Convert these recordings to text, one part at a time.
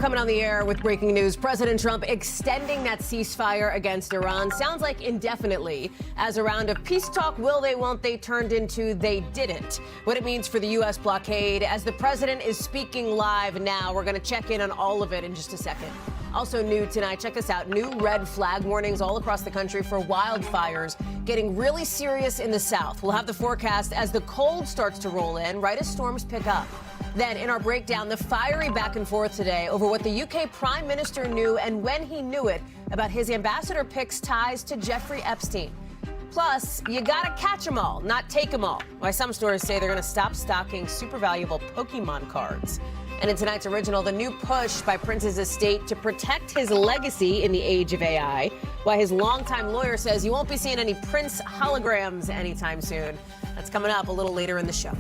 coming on the air with breaking news. President Trump extending that ceasefire against Iran. Sounds like indefinitely, as a round of peace talk, will they, won't they, turned into they didn't. What it means for the U.S. blockade as the president is speaking live now. We're going to check in on all of it in just a second. Also new tonight, check this out, new red flag warnings all across the country for wildfires getting really serious in the south. We'll have the forecast as the cold starts to roll in, right as storms pick up. Then, in our breakdown, the fiery back and forth today over what the UK Prime Minister knew and when he knew it about his ambassador pick's ties to Jeffrey Epstein. Plus, you gotta catch 'em all, not take 'em all. Why some stores say they're gonna stop stocking super valuable Pokemon cards. And in tonight's original, the new push by Prince's estate to protect his legacy in the age of AI. Why his longtime lawyer says you won't be seeing any Prince holograms anytime soon. That's coming up a little later in the show.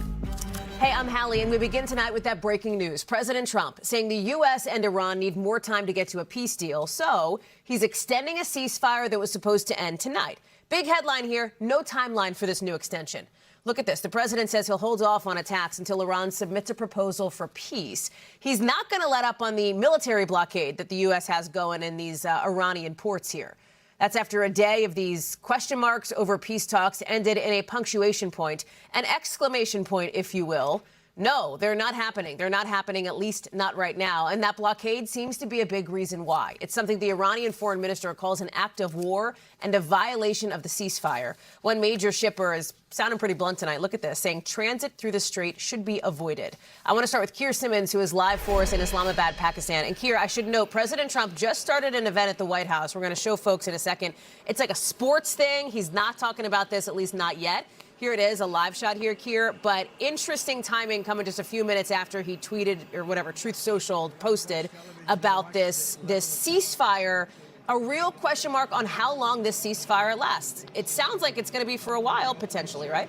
Hey, I'm Hallie, and we begin tonight with that breaking news. President Trump saying the U.S. and Iran need more time to get to a peace deal, so he's extending a ceasefire that was supposed to end tonight. Big headline here, no timeline for this new extension. Look at this. The president says he'll hold off on attacks until Iran submits a proposal for peace. He's not going to let up on the military blockade that the U.S. has going in these Iranian ports here. That's after a day of these question marks over peace talks ended in a punctuation point, an exclamation point, if you will. No, they're not happening. They're not happening, at least not right now. And that blockade seems to be a big reason why. It's something the Iranian foreign minister calls an act of war and a violation of the ceasefire. One major shipper is sounding pretty blunt tonight. Look at this, saying transit through the strait should be avoided. I want to start with Keir Simmons, who is live for us in Islamabad, Pakistan. And Keir, I should note, President Trump just started an event at the White House. We're going to show folks in a second. It's like a sports thing. He's not talking about this, at least not yet. Here it is, a live shot here, Keir. But interesting timing coming just a few minutes after he tweeted, or whatever, Truth Social posted about this ceasefire. A real question mark on how long this ceasefire lasts. It sounds like it's going to be for a while, potentially, right?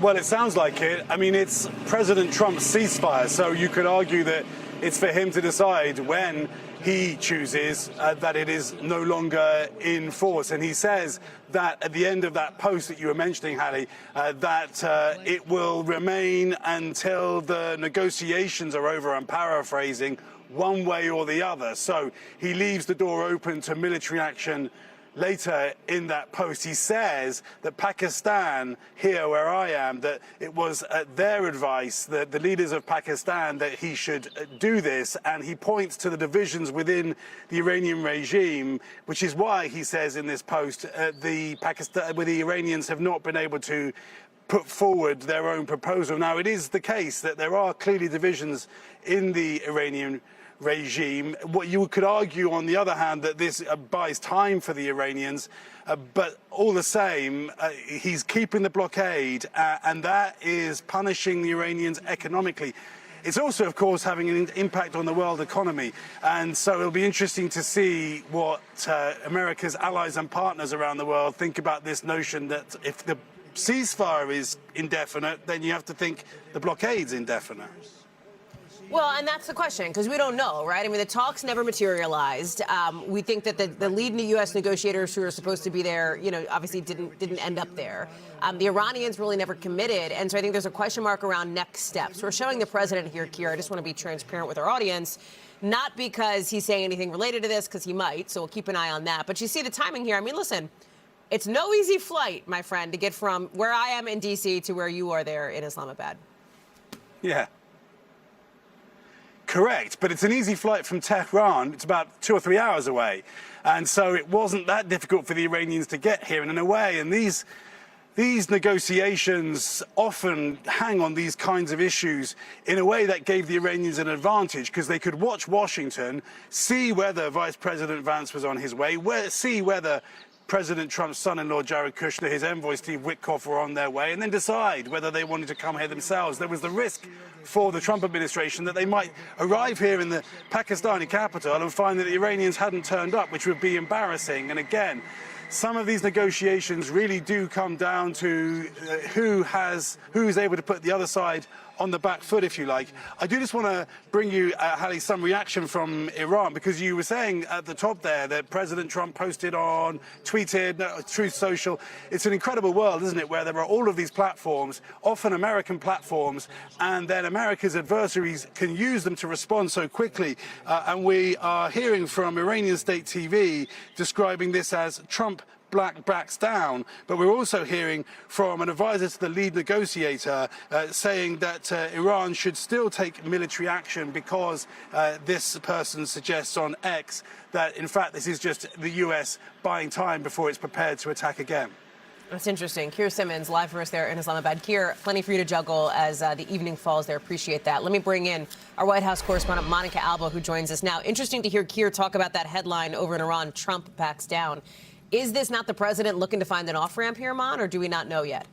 Well, it sounds like it. I mean, it's President Trump's ceasefire, so you could argue that it's for him to decide when he chooses that it is no longer in force. And he says that at the end of that post that you were mentioning, Hallie, that it will remain until the negotiations are over, I'm paraphrasing, one way or the other. So he leaves the door open to military action. Later in that post, he says that Pakistan, here where I am, that it was at their advice, the leaders of Pakistan, that he should do this. And he points to the divisions within the Iranian regime, which is why he says in this post, the Iranians have not been able to put forward their own proposal. Now, it is the case that there are clearly divisions in the Iranian regime. What you could argue, on the other hand, that this buys time for the Iranians, but all the same, he's keeping the blockade, and that is punishing the Iranians economically. It's also, of course, having an impact on the world economy, and so it'll be interesting to see what America's allies and partners around the world think about this notion that if the ceasefire is indefinite, then you have to think the blockade's indefinite. Well, and that's the question, because we don't know, right? I mean, the talks never materialized. We think that the lead U.S. negotiators who are supposed to be there, you know, obviously didn't end up there. The Iranians really never committed, and so I think there's a question mark around next steps. We're showing the president here, Keir. I just want to be transparent with our audience, not because he's saying anything related to this, because he might, so we'll keep an eye on that. But you see the timing here. I mean, listen, it's no easy flight, my friend, to get from where I am in D.C. to where you are there in Islamabad. Yeah. Correct, but it's an easy flight from Tehran. It's about 2 or 3 hours away. And so it wasn't that difficult for the Iranians to get here. And in a way, and these negotiations often hang on these kinds of issues in a way that gave the Iranians an advantage, because they could watch Washington, see whether Vice President Vance was on his way, see whether President Trump's son-in-law, Jared Kushner, his envoy, Steve Witkoff, were on their way, and then decide whether they wanted to come here themselves. There was the risk for the Trump administration that they might arrive here in the Pakistani capital and find that the Iranians hadn't turned up, which would be embarrassing. And again, some of these negotiations really do come down to who's able to put the other side on the back foot, if you like. I do just want to bring you, Hallie, some reaction from Iran, because you were saying at the top there that President Trump tweeted, Truth Social. It's an incredible world, isn't it, where there are all of these platforms, often American platforms, and then America's adversaries can use them to respond so quickly. And we are hearing from Iranian state TV describing this as Trump black backs down, but we're also hearing from an advisor to the lead negotiator saying that Iran should still take military action because this person suggests on X that, in fact, this is just the US buying time before it's prepared to attack again. That's interesting. Keir Simmons, live for us there in Islamabad. Keir, plenty for you to juggle as the evening falls there. Appreciate that. Let me bring in our White House correspondent, Monica Alba, who joins us now. Interesting to hear Keir talk about that headline over in Iran, Trump backs down. Is this not the president looking to find an off-ramp here, Mon, or do we not know yet?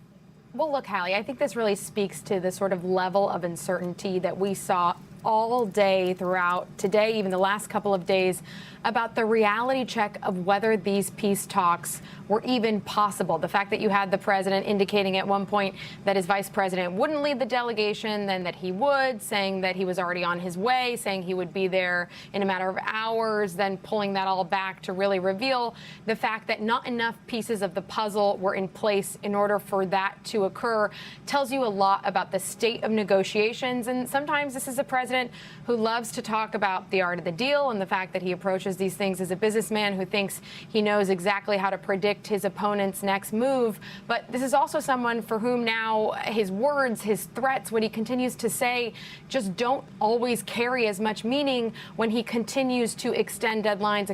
Well, look, Hallie, I think this really speaks to the sort of level of uncertainty that we saw all day throughout today, even the last couple of days, about the reality check of whether these peace talks were even possible. The fact that you had the president indicating at one point that his vice president wouldn't lead the delegation, then that he would, saying that he was already on his way, saying he would be there in a matter of hours, then pulling that all back to really reveal the fact that not enough pieces of the puzzle were in place in order for that to occur, tells you a lot about the state of negotiations. And sometimes this is a president who loves to talk about the art of the deal and the fact that he approaches these things as a businessman who thinks he knows exactly how to predict his opponent's next move. But this is also someone for whom now his words, his threats, what he continues to say just don't always carry as much meaning when he continues to extend deadlines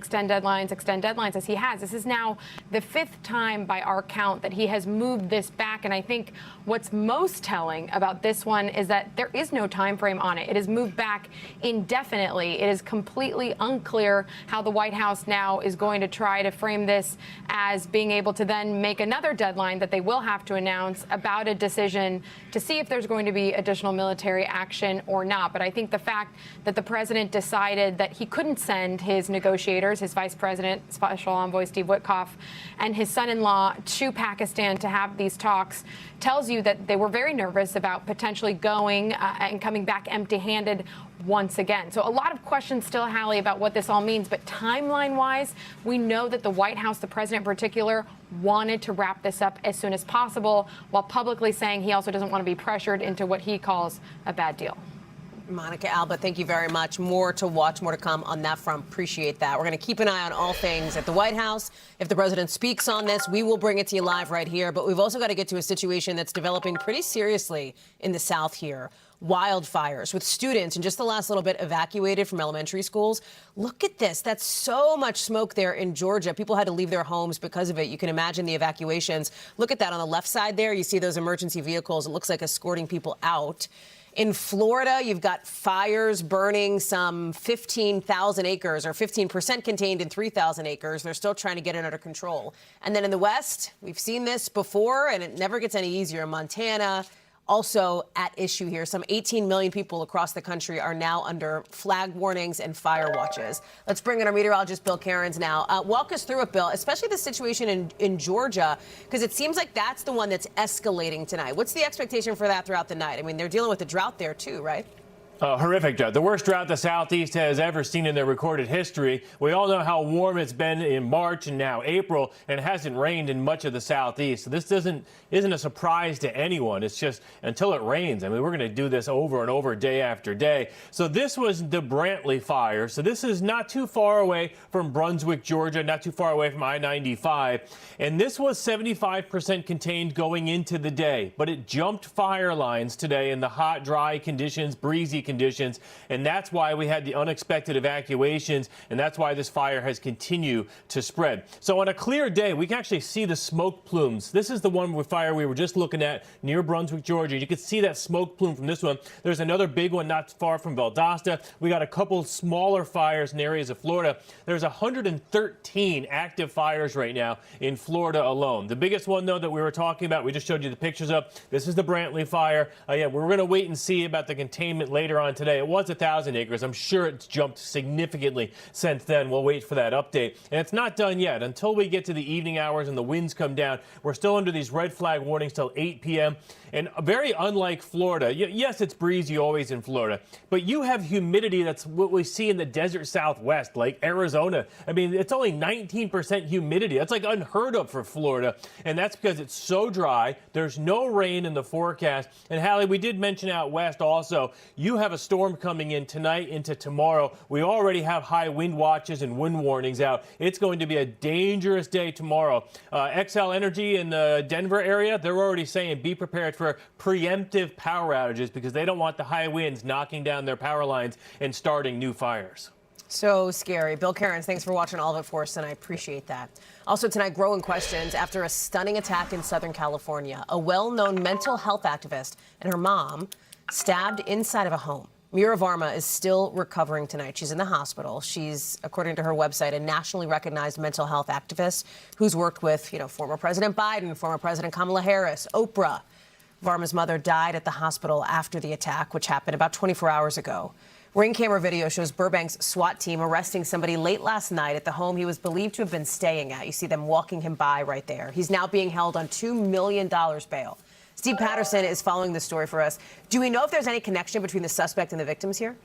as he has. This is now the fifth time by our count that he has moved this back. And I think what's most telling about this one is that there is no time frame on it. It is moved back indefinitely. It is completely unclear how the White House now is going to try to frame this as being able to then make another deadline that they will have to announce about a decision to see if there's going to be additional military action or not. But I think the fact that the president decided that he couldn't send his negotiators, his vice president, Special Envoy Steve Witkoff, and his son-in-law to Pakistan to have these talks tells you that they were very nervous about potentially going and coming back empty-handed once again. So a lot of questions still, Hallie, about what this all means. But timeline-wise, we know that the White House, the president in particular, wanted to wrap this up as soon as possible, while publicly saying he also doesn't want to be pressured into what he calls a bad deal. Monica Alba, thank you very much. More to watch, more to come on that front. Appreciate that. We're going to keep an eye on all things at the White House. If the president speaks on this, we will bring it to you live right here. But we've also got to get to a situation that's developing pretty seriously in the South here. Wildfires with students in just the last little bit evacuated from elementary schools. Look at this. That's so much smoke there in Georgia. People had to leave their homes because of it. You can imagine the evacuations. Look at that on the left side there. You see those emergency vehicles. It looks like escorting people out. In Florida, you've got fires burning some 15,000 acres, or 15% contained in 3,000 acres. They're still trying to get it under control. And then in the West, we've seen this before, and it never gets any easier. Montana, also at issue here. Some 18 million people across the country are now under flag warnings and fire watches. Let's bring in our meteorologist, Bill Cairns, now. Walk us through it, Bill, especially the situation in Georgia, because it seems like that's the one that's escalating tonight. What's the expectation for that throughout the night? I mean, they're dealing with the drought there, too, right? Horrific drought. The worst drought the Southeast has ever seen in their recorded history. We all know how warm it's been in March and now April, and it hasn't rained in much of the Southeast. So this isn't a surprise to anyone. It's just until it rains. I mean, we're going to do this over and over, day after day. So this was the Brantley fire. So this is not too far away from Brunswick, Georgia, not too far away from I-95. And this was 75% contained going into the day. But it jumped fire lines today in the hot, dry conditions, breezy conditions, and that's why we had the unexpected evacuations, and that's why this fire has continued to spread. So on a clear day, we can actually see the smoke plumes. This is the one with fire we were just looking at near Brunswick, Georgia. You can see that smoke plume from this one. There's another big one not far from Valdosta. We got a couple smaller fires in areas of Florida. There's 113 active fires right now in Florida alone. The biggest one, though, that we were talking about, we just showed you the pictures of. This is the Brantley fire. Yeah, we're going to wait and see about the containment later earlier on today. It was 1,000 acres. I'm sure it's jumped significantly since then. We'll wait for that update. And it's not done yet. Until we get to the evening hours and the winds come down, we're still under these red flag warnings till 8 p.m. And very unlike Florida, yes, it's breezy always in Florida, but you have humidity that's what we see in the desert Southwest, like Arizona. I mean, it's only 19% humidity. That's like unheard of for Florida. And that's because it's so dry. There's no rain in the forecast. And Hallie, we did mention out west also, you have a storm coming in tonight into tomorrow. We already have high wind watches and wind warnings out. It's going to be a dangerous day tomorrow. XL Energy in the Denver area, they're already saying be prepared for preemptive power outages because they don't want the high winds knocking down their power lines and starting new fires. So scary. Bill Cairns, thanks for watching all of it for us, and I appreciate that. Also tonight, growing questions after a stunning attack in Southern California. A well-known mental health activist and her mom stabbed inside of a home. Mira Varma is still recovering tonight. She's in the hospital. She's, according to her website, a nationally recognized mental health activist who's worked with, former President Biden, former President Kamala Harris, Oprah. Varma's mother died at the hospital after the attack, which happened about 24 hours ago. Ring camera video shows Burbank's SWAT team arresting somebody late last night at the home he was believed to have been staying at. You see them walking him by right there. He's now being held on $2 million bail. Steve Patterson is following this story for us. Do we know if there's any connection between the suspect and the victims here?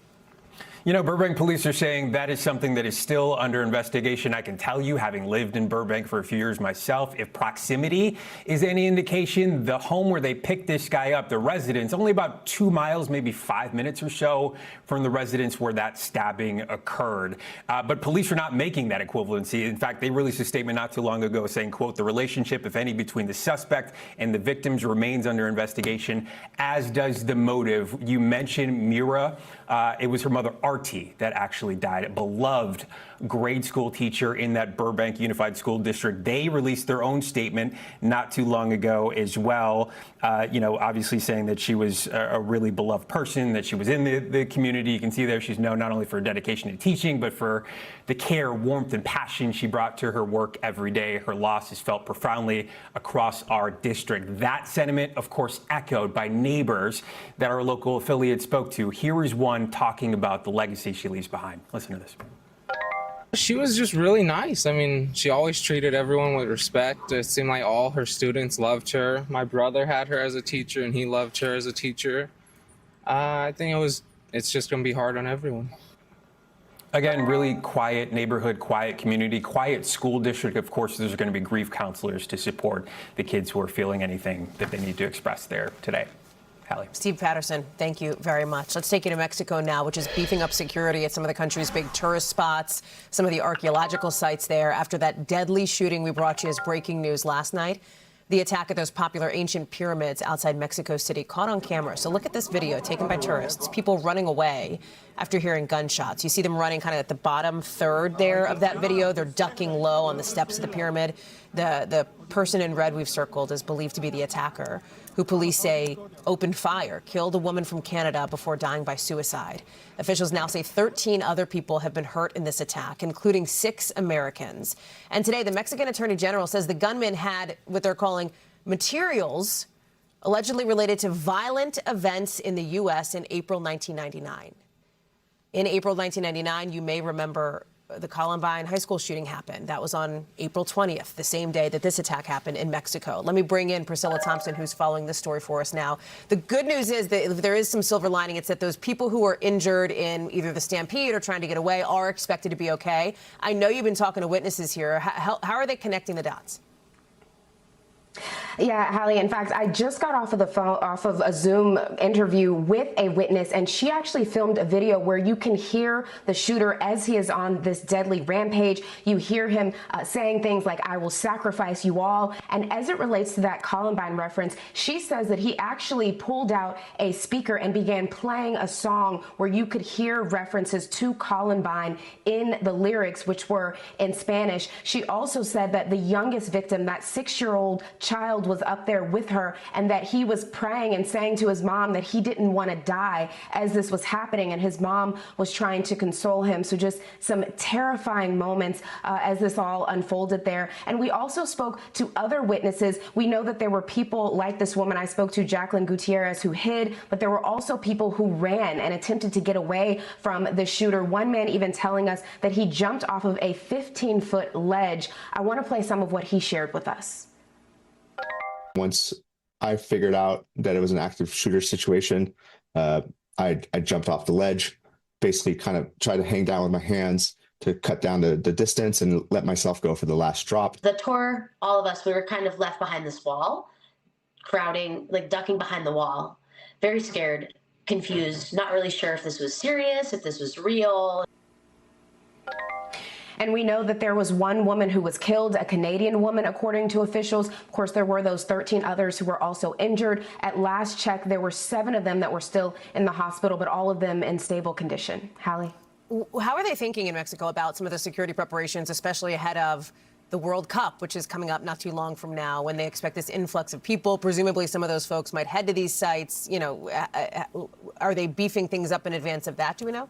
Burbank police are saying that is something that is still under investigation. I can tell you, having lived in Burbank for a few years myself, if proximity is any indication, the home where they picked this guy up, the residence, only about 2 miles, maybe 5 minutes or so from the residence where that stabbing occurred. But police are not making that equivalency. In fact, they released a statement not too long ago saying, quote, the relationship, if any, between the suspect and the victims remains under investigation, as does the motive. You mentioned Mira. It was her mother, Artie, that actually died. A beloved grade school teacher in that Burbank Unified School District. They released their own statement not too long ago as well, obviously saying that she was a really beloved person, that she was in the community. You can see there she's known not only for her dedication to teaching, but for the care, warmth, and passion she brought to her work every day. Her loss is felt profoundly across our district. That sentiment, of course, echoed by neighbors that our local affiliate spoke to. Here is one talking about the legacy she leaves behind. Listen to this. She was just really nice. I mean, she always treated everyone with respect. It seemed like all her students loved her. My brother had her as a teacher, and he loved her as a teacher. I think it's just going to be hard on everyone. Again, really quiet neighborhood, quiet community, quiet school district. Of course, there's going to be grief counselors to support the kids who are feeling anything that they need to express there today. Hallie. Steve Patterson, thank you very much. Let's take you to Mexico now, which is beefing up security at some of the country's big tourist spots, some of the archaeological sites there after that deadly shooting we brought you as breaking news last night. The attack at those popular ancient pyramids outside Mexico City caught on camera. So look at this video taken by tourists, people running away after hearing gunshots. You see them running kind of at the bottom third there of that video. They're ducking low on the steps of the pyramid. The person in red we've circled is believed to be the attacker, who police say opened fire, killed a woman from Canada before dying by suicide. Officials now say 13 other people have been hurt in this attack, including 6 Americans. And today, the Mexican Attorney General says the gunman had what they're calling materials allegedly related to violent events in the U.S. in April 1999. In April 1999, you may remember the Columbine High School shooting happened. That was on April 20th, the same day that this attack happened in Mexico. Let me bring in Priscilla Thompson, who's following this story for us now. The good news is that if there is some silver lining, it's that those people who were injured in either the stampede or trying to get away are expected to be okay. I know you've been talking to witnesses here. How are they connecting the dots? Yeah, Hallie, in fact, I just got off of the phone, off of a Zoom interview with a witness, and she actually filmed a video where you can hear the shooter as he is on this deadly rampage. You hear him saying things like, I will sacrifice you all. And as it relates to that Columbine reference, she says that he actually pulled out a speaker and began playing a song where you could hear references to Columbine in the lyrics, which were in Spanish. She also said that the youngest victim, that 6-year-old child child was up there with her, and that he was praying and saying to his mom that he didn't want to die as this was happening, and his mom was trying to console him. So just some terrifying moments as this all unfolded there. And we also spoke to other witnesses. We know that there were people like this woman I spoke to, Jacqueline Gutierrez, who hid, but there were also people who ran and attempted to get away from the shooter. One man even telling us that he jumped off of a 15-foot ledge. I want to play some of what he shared with us. Once I figured out that it was an active shooter situation, I jumped off the ledge, basically kind of tried to hang down with my hands to cut down the distance and let myself go for the last drop. The tour, all of us, we were kind of left behind this wall, crowding, like ducking behind the wall, very scared, confused, not really sure if this was serious, if this was real. And we know that there was one woman who was killed, a Canadian woman, according to officials. Of course, there were those 13 others who were also injured. At last check, there were 7 of them that were still in the hospital, but all of them in stable condition. Hallie? How are they thinking in Mexico about some of the security preparations, especially ahead of the World Cup, which is coming up not too long from now, when they expect this influx of people? Presumably some of those folks might head to these sites. You know, are they beefing things up in advance of that? Do we know?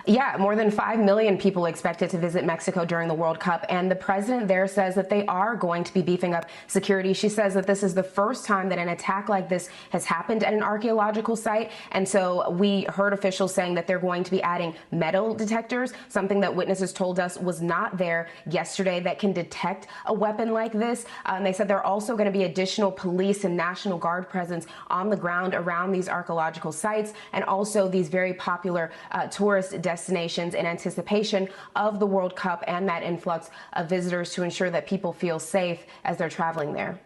Yeah, more than 5 million people expected to visit Mexico during the World Cup, and the president there says that they are going to be beefing up security. She says that this is the first time that an attack like this has happened at an archaeological site, and so we heard officials saying that they're going to be adding metal detectors, something that witnesses told us was not there yesterday, that can detect a weapon like this. And they said there are also going to be additional police and National Guard presence on the ground around these archaeological sites, and also these very popular tourist destinations in anticipation of the World Cup and that influx of visitors, to ensure that people feel safe as they're traveling there.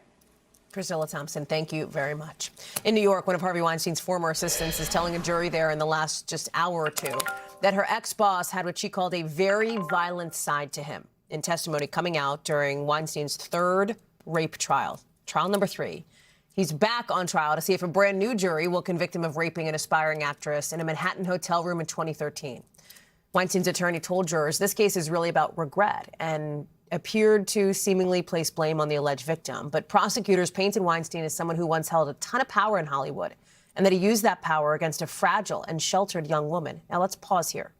Priscilla Thompson, thank you very much. In New York, one of Harvey Weinstein's former assistants is telling a jury there in the last just hour or two that her ex-boss had what she called a very violent side to him. In testimony coming out during Weinstein's 3rd rape trial, trial number 3. He's back on trial to see if a brand new jury will convict him of raping an aspiring actress in a Manhattan hotel room in 2013. Weinstein's attorney told jurors this case is really about regret and appeared to seemingly place blame on the alleged victim. But prosecutors painted Weinstein as someone who once held a ton of power in Hollywood, and that he used that power against a fragile and sheltered young woman. Now let's pause here.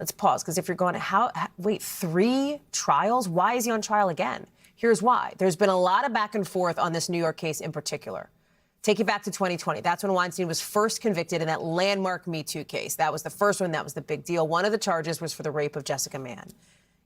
Let's pause, because if you're going to wait 3 trials, why is he on trial again? Here's why. There's been a lot of back and forth on this New York case in particular. Take it back to 2020. That's when Weinstein was first convicted in that landmark Me Too case. That was the first one. That was the big deal. One of the charges was for the rape of Jessica Mann.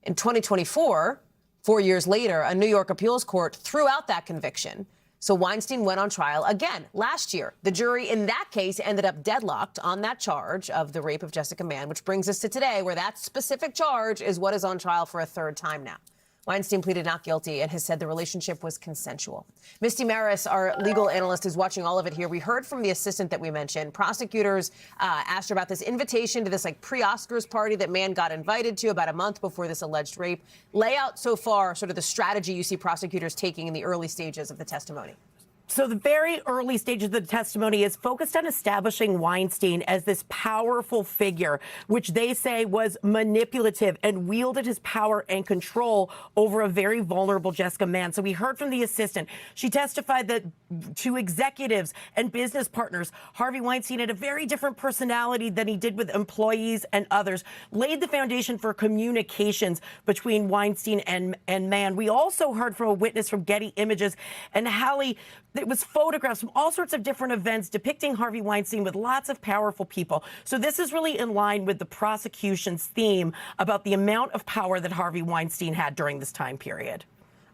In 2024, 4 years later, a New York appeals court threw out that conviction. So Weinstein went on trial again last year. The jury in that case ended up deadlocked on that charge of the rape of Jessica Mann, which brings us to today, where that specific charge is what is on trial for a 3rd time now. Weinstein pleaded not guilty and has said the relationship was consensual. Misty Maris, our legal analyst, is watching all of it here. We heard from the assistant that we mentioned. Prosecutors asked her about this invitation to this pre-Oscars party that Mann got invited to about a month before this alleged rape. Lay out so far sort of the strategy you see prosecutors taking in the early stages of the testimony. So the very early stages of the testimony is focused on establishing Weinstein as this powerful figure, which they say was manipulative and wielded his power and control over a very vulnerable Jessica Mann. So we heard from the assistant. She testified that to executives and business partners, Harvey Weinstein had a very different personality than he did with employees and others, laid the foundation for communications between Weinstein and Mann. We also heard from a witness from Getty Images and Hallie. It was photographs from all sorts of different events depicting Harvey Weinstein with lots of powerful people. So this is really in line with the prosecution's theme about the amount of power that Harvey Weinstein had during this time period.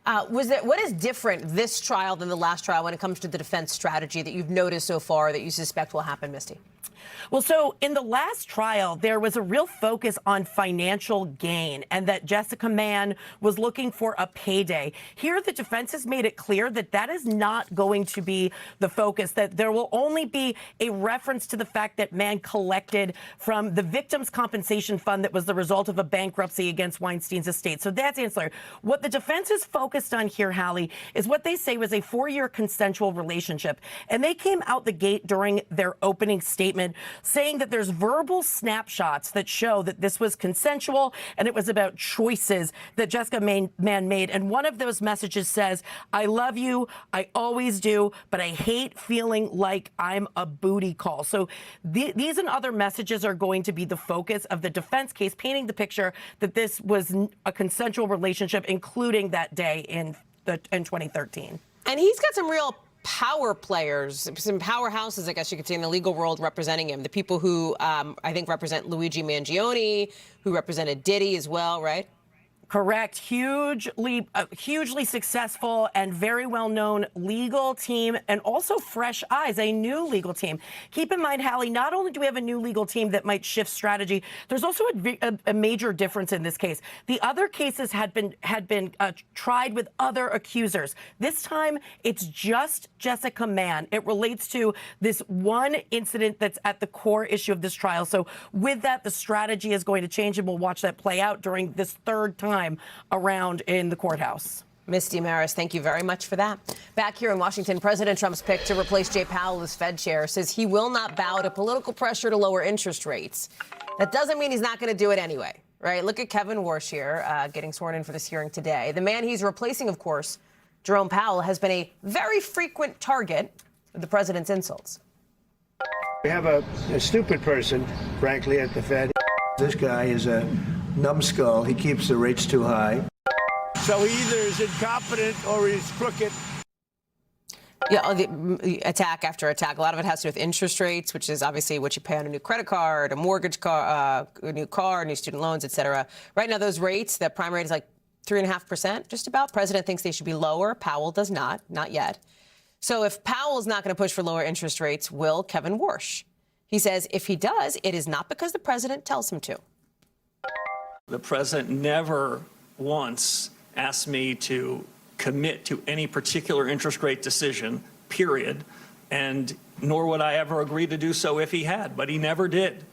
What is different this trial than the last trial when it comes to the defense strategy that you've noticed so far that you suspect will happen, Misty? Well, so in the last trial, there was a real focus on financial gain and that Jessica Mann was looking for a payday. Here, the defense has made it clear that that is not going to be the focus, that there will only be a reference to the fact that Mann collected from the victim's compensation fund that was the result of a bankruptcy against Weinstein's estate. So that's ancillary. What the defense is focused on here, Hallie, is what they say was a 4-year consensual relationship. And they came out the gate during their opening statement statement saying that there's verbal snapshots that show that this was consensual and it was about choices that Jessica Mann made. And one of those messages says, "I love you, I always do, but I hate feeling like I'm a booty call." So these and other messages are going to be the focus of the defense case, painting the picture that this was a consensual relationship, including that day in 2013. And he's got some real power players, some powerhouses, I guess you could say, in the legal world representing him. The people who I think represent Luigi Mangione, who represented Diddy as well, right? Correct. Hugely successful and very well-known legal team, and also fresh eyes, a new legal team. Keep in mind, Hallie, not only do we have a new legal team that might shift strategy, there's also a major difference in this case. The other cases had been tried with other accusers. This time, it's just Jessica Mann. It relates to this one incident that's at the core issue of this trial. So with that, the strategy is going to change, and we'll watch that play out during this third time around in the courthouse. Misty Maris, thank you very much for that. Back here in Washington, President Trump's pick to replace Jay Powell as Fed chair says he will not bow to political pressure to lower interest rates. That doesn't mean he's not going to do it anyway, right? Look at Kevin Warsh here getting sworn in for this hearing today. The man he's replacing, of course, Jerome Powell, has been a very frequent target of the president's insults. We have a stupid person, frankly, at the Fed. This guy is a numbskull. He keeps the rates too high. So he either is incompetent or he's crooked. Yeah, the attack after attack. A lot of it has to do with interest rates, which is obviously what you pay on a new credit card, a mortgage car, a new car, new student loans, et cetera. Right now, those rates, the prime rate is like 3.5%, just about. President thinks they should be lower. Powell does not yet. So if Powell's not going to push for lower interest rates, will Kevin Warsh? He says if he does, it is not because the president tells him to. The president never once asked me to commit to any particular interest rate decision, period, and nor would I ever agree to do so if he had, but he never did.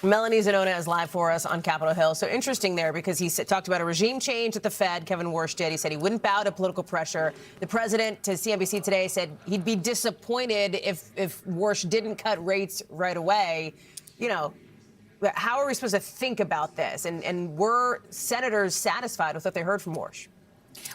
Melanie Zanona is live for us on Capitol Hill. So interesting there because he talked about a regime change at the Fed. Kevin Warsh did. He said he wouldn't bow to political pressure. The president to CNBC today said he'd be disappointed if Warsh didn't cut rates right away. You know, how are we supposed to think about this? And were senators satisfied with what they heard from Warsh?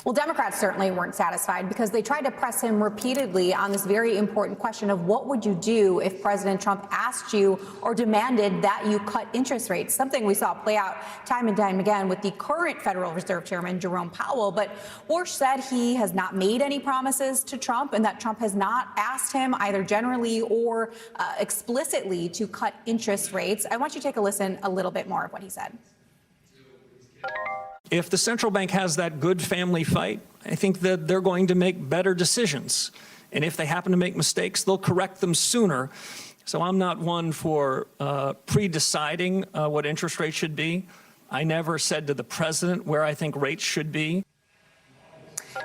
Well, Democrats certainly weren't satisfied because they tried to press him repeatedly on this very important question of what would you do if President Trump asked you or demanded that you cut interest rates, something we saw play out time and time again with the current Federal Reserve Chairman, Jerome Powell. But Warsh said he has not made any promises to Trump and that Trump has not asked him either generally or explicitly to cut interest rates. I want you to take a listen a little bit more of what he said. If the central bank has that good family fight, I think that they're going to make better decisions. And if they happen to make mistakes, they'll correct them sooner. So I'm not one for pre-deciding what interest rates should be. I never said to the president where I think rates should be.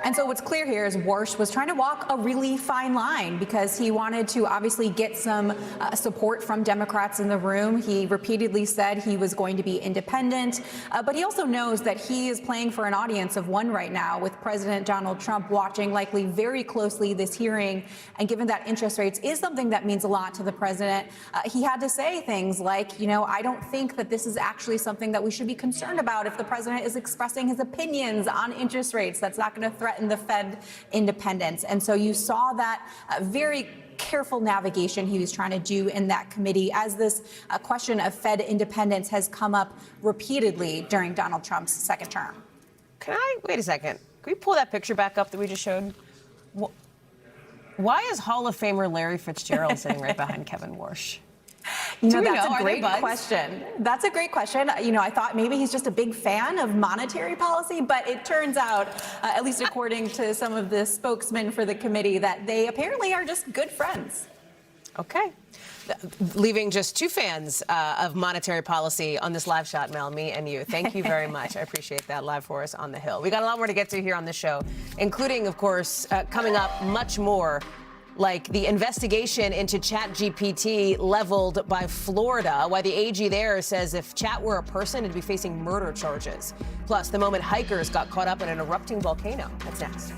And so what's clear here is Warsh was trying to walk a really fine line because he wanted to obviously get some support from Democrats in the room. He repeatedly said he was going to be independent, but he also knows that he is playing for an audience of one right now with President Donald Trump watching likely very closely this hearing. And given that interest rates is something that means a lot to the president, he had to say things like, you know, I don't think that this is actually something that we should be concerned about if the president is expressing his opinions on interest rates. That's not going to threaten the Fed independence. And so you saw that very careful navigation he was trying to do in that committee as this question of Fed independence has come up repeatedly during Donald Trump's second term. Can I wait a second? Can we pull that picture back up that we just showed? Why is Hall of Famer Larry Fitzgerald sitting right behind Kevin Warsh? You know, that's a great question. That's a great question. You know, I thought maybe he's just a big fan of monetary policy, but it turns out, at least according to some of the spokesmen for the committee, that they apparently are just good friends. Okay. Leaving just two fans of monetary policy on this live shot, Mel, me and you. Thank you very much. I appreciate that live for us on the Hill. We got a lot more to get to here on the show, including, of course, coming up much more like the investigation into ChatGPT leveled by Florida, why the AG there says if Chat were a person, it'd be facing murder charges. Plus, the moment hikers got caught up in an erupting volcano. That's next.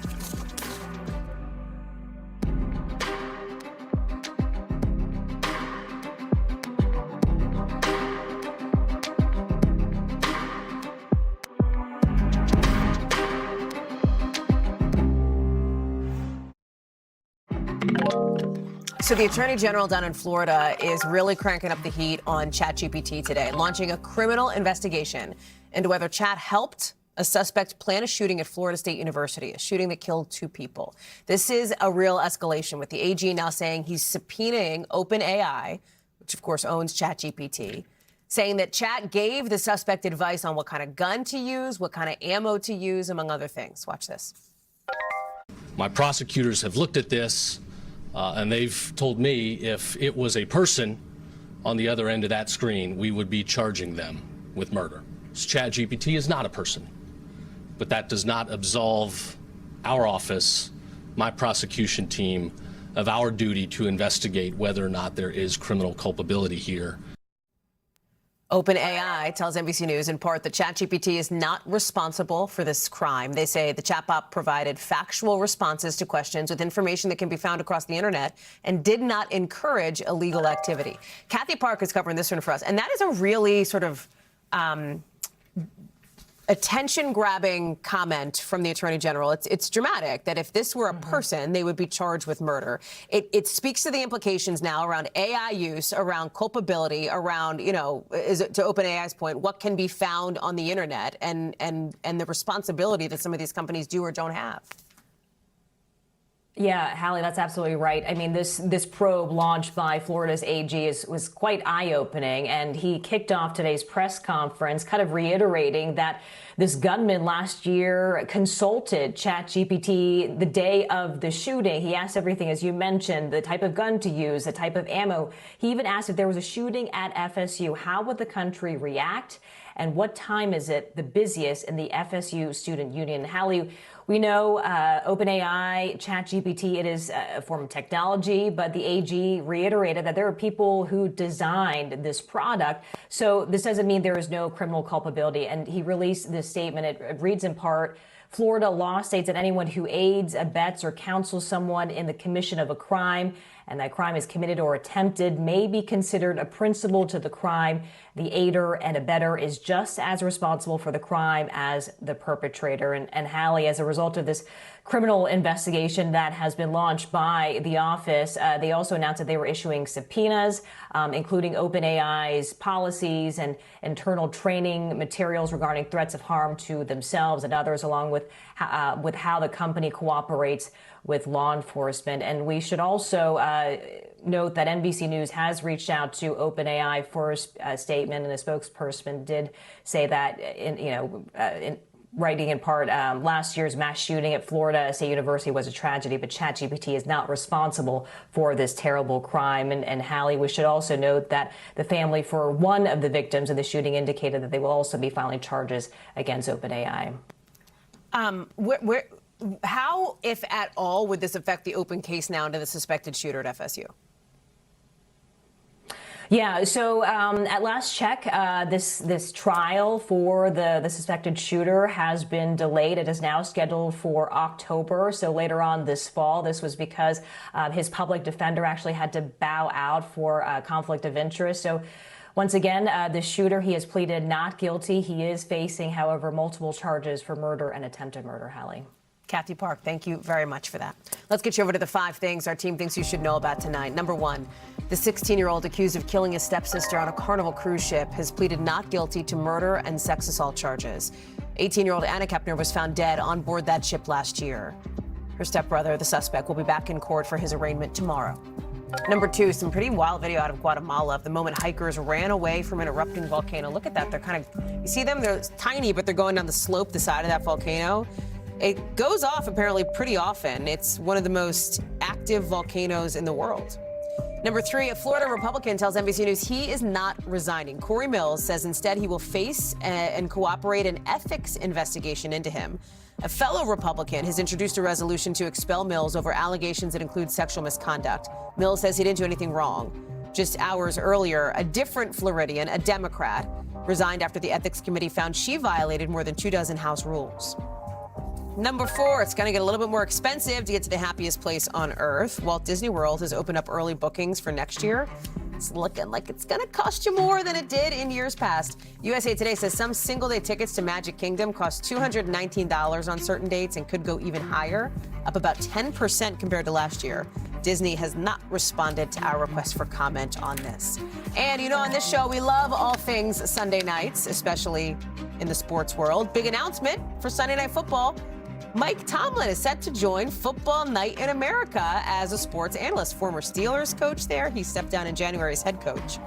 So the Attorney General down in Florida is really cranking up the heat on ChatGPT today, launching a criminal investigation into whether Chat helped a suspect plan a shooting at Florida State University, a shooting that killed 2 people. This is a real escalation, with the AG now saying he's subpoenaing OpenAI, which of course owns ChatGPT, saying that Chat gave the suspect advice on what kind of gun to use, what kind of ammo to use, among other things. Watch this. My prosecutors have looked at this, and they've told me if it was a person on the other end of that screen, we would be charging them with murder. ChatGPT is not a person, but that does not absolve our office, my prosecution team, of our duty to investigate whether or not there is criminal culpability here. OpenAI tells NBC News in part that ChatGPT is not responsible for this crime. They say the chatbot provided factual responses to questions with information that can be found across the internet and did not encourage illegal activity. Kathy Park is covering this one for us, and that is a really sort of attention-grabbing comment from the Attorney General. It's dramatic that if this were a person, they would be charged with murder. It speaks to the implications now around AI use, around culpability, around, to OpenAI's point, what can be found on the internet and the responsibility that some of these companies do or don't have. Yeah, Hallie, that's absolutely right. I mean, this probe launched by Florida's AG was quite eye-opening, and he kicked off today's press conference kind of reiterating that this gunman last year consulted ChatGPT the day of the shooting. He asked everything, as you mentioned, the type of gun to use, the type of ammo. He even asked if there was a shooting at FSU, how would the country react, and what time is it the busiest in the FSU Student Union? Hallie, we know OpenAI, ChatGPT, it is a form of technology, but the AG reiterated that there are people who designed this product. So this doesn't mean there is no criminal culpability. And he released this statement. It reads in part, Florida law states that anyone who aids, abets, or counsels someone in the commission of a crime, and that crime is committed or attempted, may be considered a principal to the crime. The aider and abettor is just as responsible for the crime as the perpetrator. And Hallie, as a result of this criminal investigation that has been launched by the office, they also announced that they were issuing subpoenas, including OpenAI's policies and internal training materials regarding threats of harm to themselves and others, along with how the company cooperates with law enforcement. And we should also note that NBC News has reached out to OpenAI for a statement, and a spokesperson did say that, in writing in part, last year's mass shooting at Florida State University was a tragedy, but ChatGPT is not responsible for this terrible crime. And Hallie, we should also note that the family for one of the victims of the shooting indicated that they will also be filing charges against OpenAI. How, if at all, would this affect the open case now into the suspected shooter at FSU? Yeah, so at last check, this trial for the suspected shooter has been delayed. It is now scheduled for October, so later on this fall. This was because his public defender actually had to bow out for conflict of interest. So once again, the shooter, he has pleaded not guilty. He is facing, however, multiple charges for murder and attempted murder, Hallie. Kathy Park, thank you very much for that. Let's get you over to the 5 things our team thinks you should know about tonight. Number 1, the 16-year-old accused of killing his stepsister on a Carnival cruise ship has pleaded not guilty to murder and sex assault charges. 18-year-old Anna Kepner was found dead on board that ship last year. Her stepbrother, the suspect, will be back in court for his arraignment tomorrow. Number 2, some pretty wild video out of Guatemala of the moment hikers ran away from an erupting volcano. Look at that. They're kind of, you see them? They're tiny, but they're going down the slope, the side of that volcano. It goes off apparently pretty often. It's one of the most active volcanoes in the world. Number 3, a Florida Republican tells NBC News he is not resigning. Corey Mills says instead he will face and cooperate an ethics investigation into him. A fellow Republican has introduced a resolution to expel Mills over allegations that include sexual misconduct. Mills says he didn't do anything wrong. Just hours earlier, a different Floridian, a Democrat, resigned after the ethics committee found she violated more than 24 House rules. Number 4, it's going to get a little bit more expensive to get to the happiest place on Earth. Walt Disney World has opened up early bookings for next year. It's looking like it's going to cost you more than it did in years past. USA Today says some single-day tickets to Magic Kingdom cost $219 on certain dates and could go even higher, up about 10% compared to last year. Disney has not responded to our request for comment on this. And you know, on this show, we love all things Sunday nights, especially in the sports world. Big announcement for Sunday Night Football. Mike Tomlin is set to join Football Night in America as a sports analyst. Former Steelers coach there. He stepped down in January as head coach.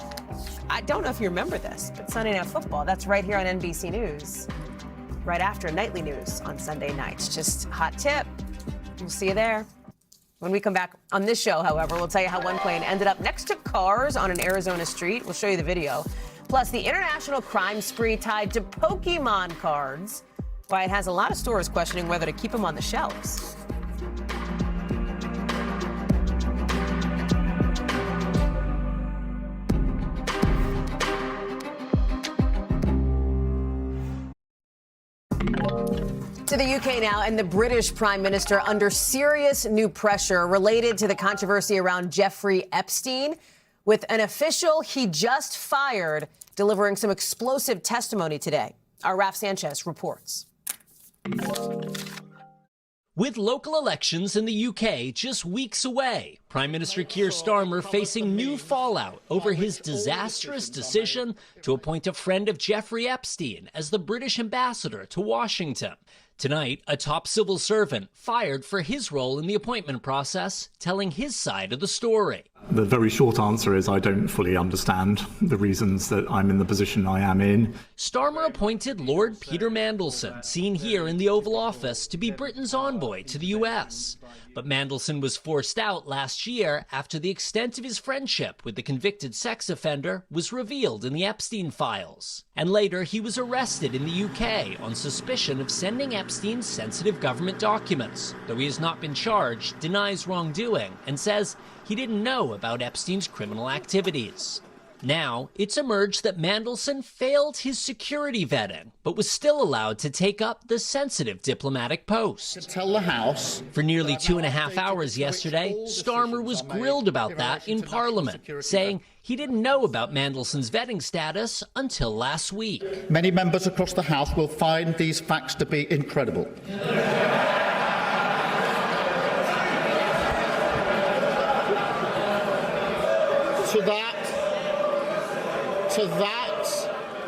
I don't know if you remember this, but Sunday Night Football, that's right here on NBC News, right after nightly news on Sunday nights. Just hot tip. We'll see you there. When we come back on this show, however, we'll tell you how one plane ended up next to cars on an Arizona street. We'll show you the video. Plus, the international crime spree tied to Pokemon cards. Why it has a lot of stores questioning whether to keep them on the shelves. To the UK now, and the British Prime Minister under serious new pressure related to the controversy around Jeffrey Epstein, with an official he just fired delivering some explosive testimony today. Our Raf Sanchez reports. With local elections in the UK just weeks away, Prime Minister Keir Starmer facing new fallout over his disastrous decision to appoint a friend of Jeffrey Epstein as the British ambassador to Washington. Tonight, a top civil servant fired for his role in the appointment process, telling his side of the story. The very short answer is I don't fully understand the reasons that I'm in the position I am in. Starmer appointed Lord Peter Mandelson, seen here in the Oval Office, to be Britain's envoy to the U.S. But Mandelson was forced out last year after the extent of his friendship with the convicted sex offender was revealed in the Epstein files. And later, he was arrested in the UK on suspicion of sending Epstein's sensitive government documents. Though he has not been charged, denies wrongdoing, and says he didn't know about Epstein's criminal activities. Now, it's emerged that Mandelson failed his security vetting, but was still allowed to take up the sensitive diplomatic post. Tell the House. For nearly 2.5 hours yesterday, Starmer was grilled about that in Parliament, saying he didn't know about Mandelson's vetting status until last week. Many members across the House will find these facts to be incredible.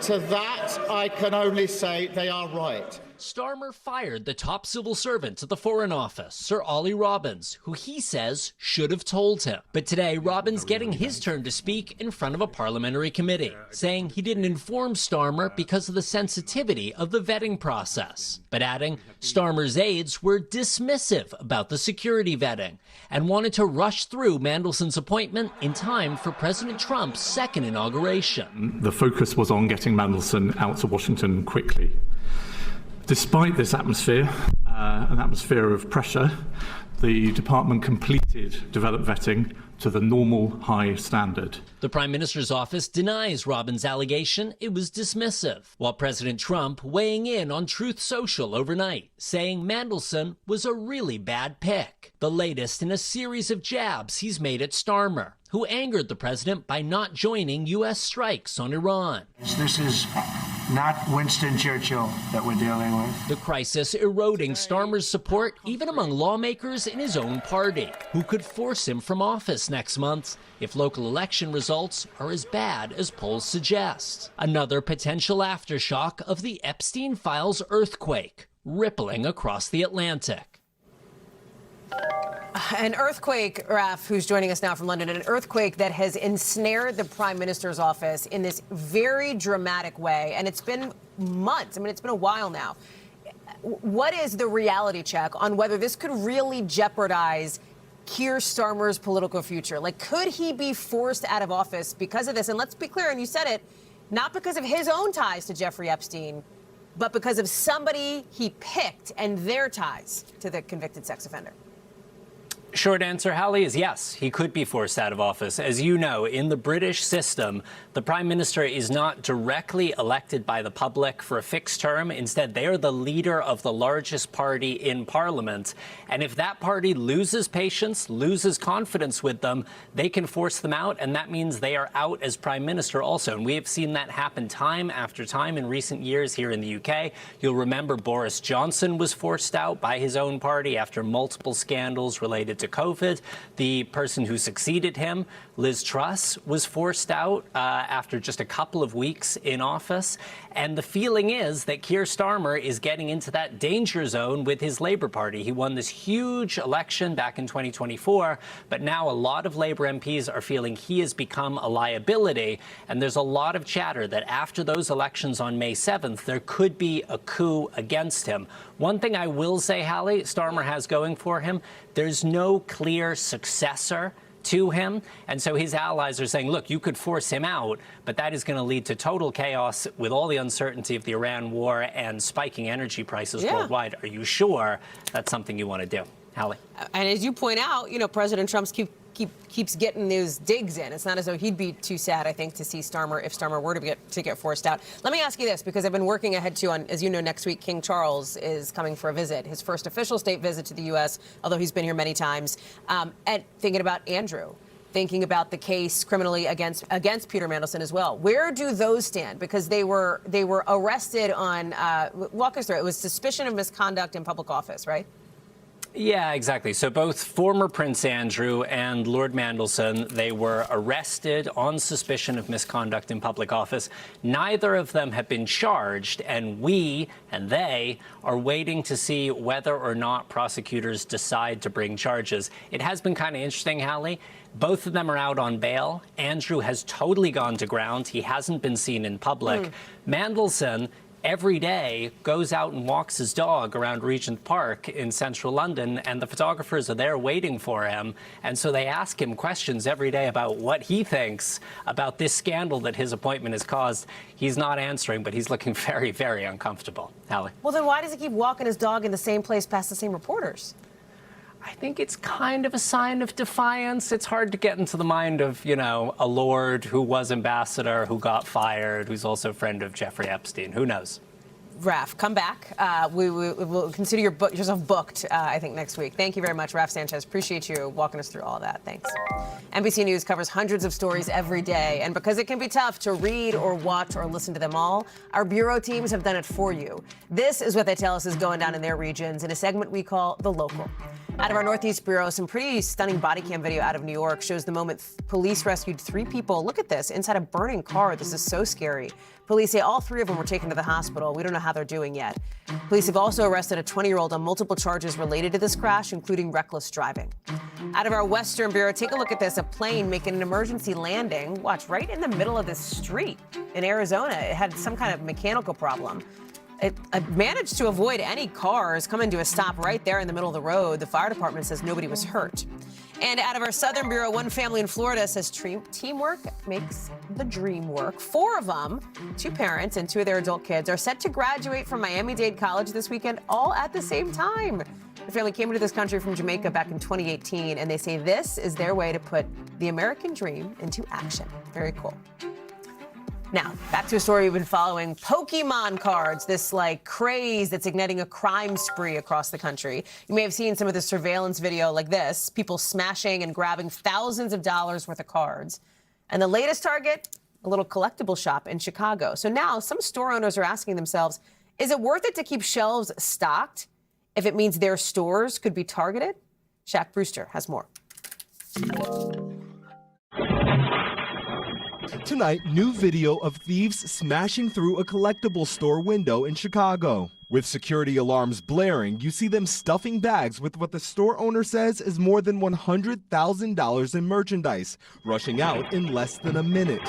To that, I can only say they are right. Starmer fired the top civil servant at the Foreign Office, Sir Ollie Robbins, who he says should have told him. But today, Robbins getting his turn to speak in front of a parliamentary committee, saying he didn't inform Starmer because of the sensitivity of the vetting process, but adding Starmer's aides were dismissive about the security vetting and wanted to rush through Mandelson's appointment in time for President Trump's second inauguration. The focus was on getting Mandelson out to Washington quickly. Despite this atmosphere, an atmosphere of pressure, the department completed developed vetting to the normal high standard. The Prime Minister's office denies Robbins' allegation it was dismissive, while President Trump weighing in on Truth Social overnight, saying Mandelson was a really bad pick, the latest in a series of jabs he's made at Starmer, who angered the president by not joining U.S. strikes on Iran. This is not Winston Churchill that we're dealing with. The crisis eroding Starmer's support even among lawmakers in his own party, who could force him from office next month if local election results are as bad as polls suggest. Another potential aftershock of the Epstein files earthquake, rippling across the Atlantic. An earthquake, Raf, who's joining us now from London, an earthquake that has ensnared the Prime Minister's office in this very dramatic way. And it's been months. I mean, it's been a while now. What is the reality check on whether this could really jeopardize Keir Starmer's political future? Like, could he be forced out of office because of this? And let's be clear, and you said it, not because of his own ties to Jeffrey Epstein, but because of somebody he picked and their ties to the convicted sex offender. Short answer, Hallie, is yes, he could be forced out of office. As you know, in the British system, the Prime Minister is not directly elected by the public for a fixed term. Instead, they are the leader of the largest party in Parliament. And if that party loses patience, loses confidence with them, they can force them out. And that means they are out as Prime Minister also. And we have seen that happen time after time in recent years here in the UK. You'll remember Boris Johnson was forced out by his own party after multiple scandals related to to COVID. The person who succeeded him, Liz Truss, was forced out after just a couple of weeks in office. And the feeling is that Keir Starmer is getting into that danger zone with his Labour Party. He won this huge election back in 2024, but now a lot of Labour MPs are feeling he has become a liability. And there's a lot of chatter that after those elections on May 7th, there could be a coup against him. One thing I will say, Hallie, Starmer has going for him, there's no clear successor to him. And so his allies are saying, look, you could force him out, but that is going to lead to total chaos with all the uncertainty of the Iran war and spiking energy prices worldwide. Are you sure that's something you want to do? Hallie? And as you point out, President Trump's keeps getting those digs in. It's not as though he'd be too sad, I think, to see Starmer if Starmer were to get forced out. Let me ask you this, because I've been working ahead to on, as you know, next week, King Charles is coming for a visit, his first official state visit to the U.S., although he's been here many times. And thinking about Andrew, thinking about the case criminally against Peter Mandelson as well. Where do those stand? Because they were arrested on, walk us through it, was suspicion of misconduct in public office, right? Yeah, exactly. So both former Prince Andrew and Lord Mandelson, they were arrested on suspicion of misconduct in public office. Neither of them have been charged, and we and they are waiting to see whether or not prosecutors decide to bring charges. It has been kind of interesting, Hallie. Both of them are out on bail. Andrew has totally gone to ground. He hasn't been seen in public. Mandelson every day goes out and walks his dog around Regent Park in central London, and the photographers are there waiting for him. And so they ask him questions every day about what he thinks about this scandal that his appointment has caused. He's not answering, but he's looking very, very uncomfortable. Hallie? Well, then why does he keep walking his dog in the same place past the same reporters? I think it's kind of a sign of defiance. It's hard to get into the mind of, a lord who was ambassador, who got fired, who's also a friend of Jeffrey Epstein. Who knows? Raf, come back. We will consider yourself booked, I think, next week. Thank you very much, Raf Sanchez. Appreciate you walking us through all of that. Thanks. NBC News covers hundreds of stories every day, and because it can be tough to read or watch or listen to them all, our bureau teams have done it for you. This is what they tell us is going down in their regions in a segment we call The Local. Out of our Northeast Bureau, some pretty stunning body cam video out of New York shows the moment police rescued 3 people. Look at this, inside a burning car. This is so scary. Police say all 3 of them were taken to the hospital. We don't know how they're doing yet. Police have also arrested a 20-year-old on multiple charges related to this crash, including reckless driving. Out of our Western Bureau, take a look at this. A plane making an emergency landing. Watch, right in the middle of this street in Arizona. It had some kind of mechanical problem. It managed to avoid any cars coming to a stop right there in the middle of the road. The fire department says nobody was hurt. And out of our Southern Bureau, one family in Florida says teamwork makes the dream work. 4 of them, 2 parents and 2 of their adult kids, are set to graduate from Miami-Dade College this weekend, all at the same time. The family came into this country from Jamaica back in 2018, and they say this is their way to put the American dream into action. Very cool. Now, back to a story we've been following. Pokemon cards, this craze that's igniting a crime spree across the country. You may have seen some of the surveillance video like this, people smashing and grabbing thousands of dollars worth of cards. And the latest target, a little collectible shop in Chicago. So now some store owners are asking themselves, is it worth it to keep shelves stocked if it means their stores could be targeted? Shaq Brewster has more. Tonight, new video of thieves smashing through a collectible store window in Chicago. With security alarms blaring, you see them stuffing bags with what the store owner says is more than $100,000 in merchandise, rushing out in less than a minute.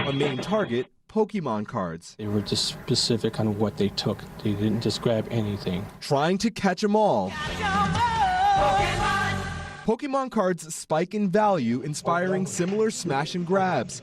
A main target, Pokemon cards. They were just specific on what they took. They didn't just grab anything. Trying to catch them all. Pokemon cards spike in value, inspiring similar smash and grabs.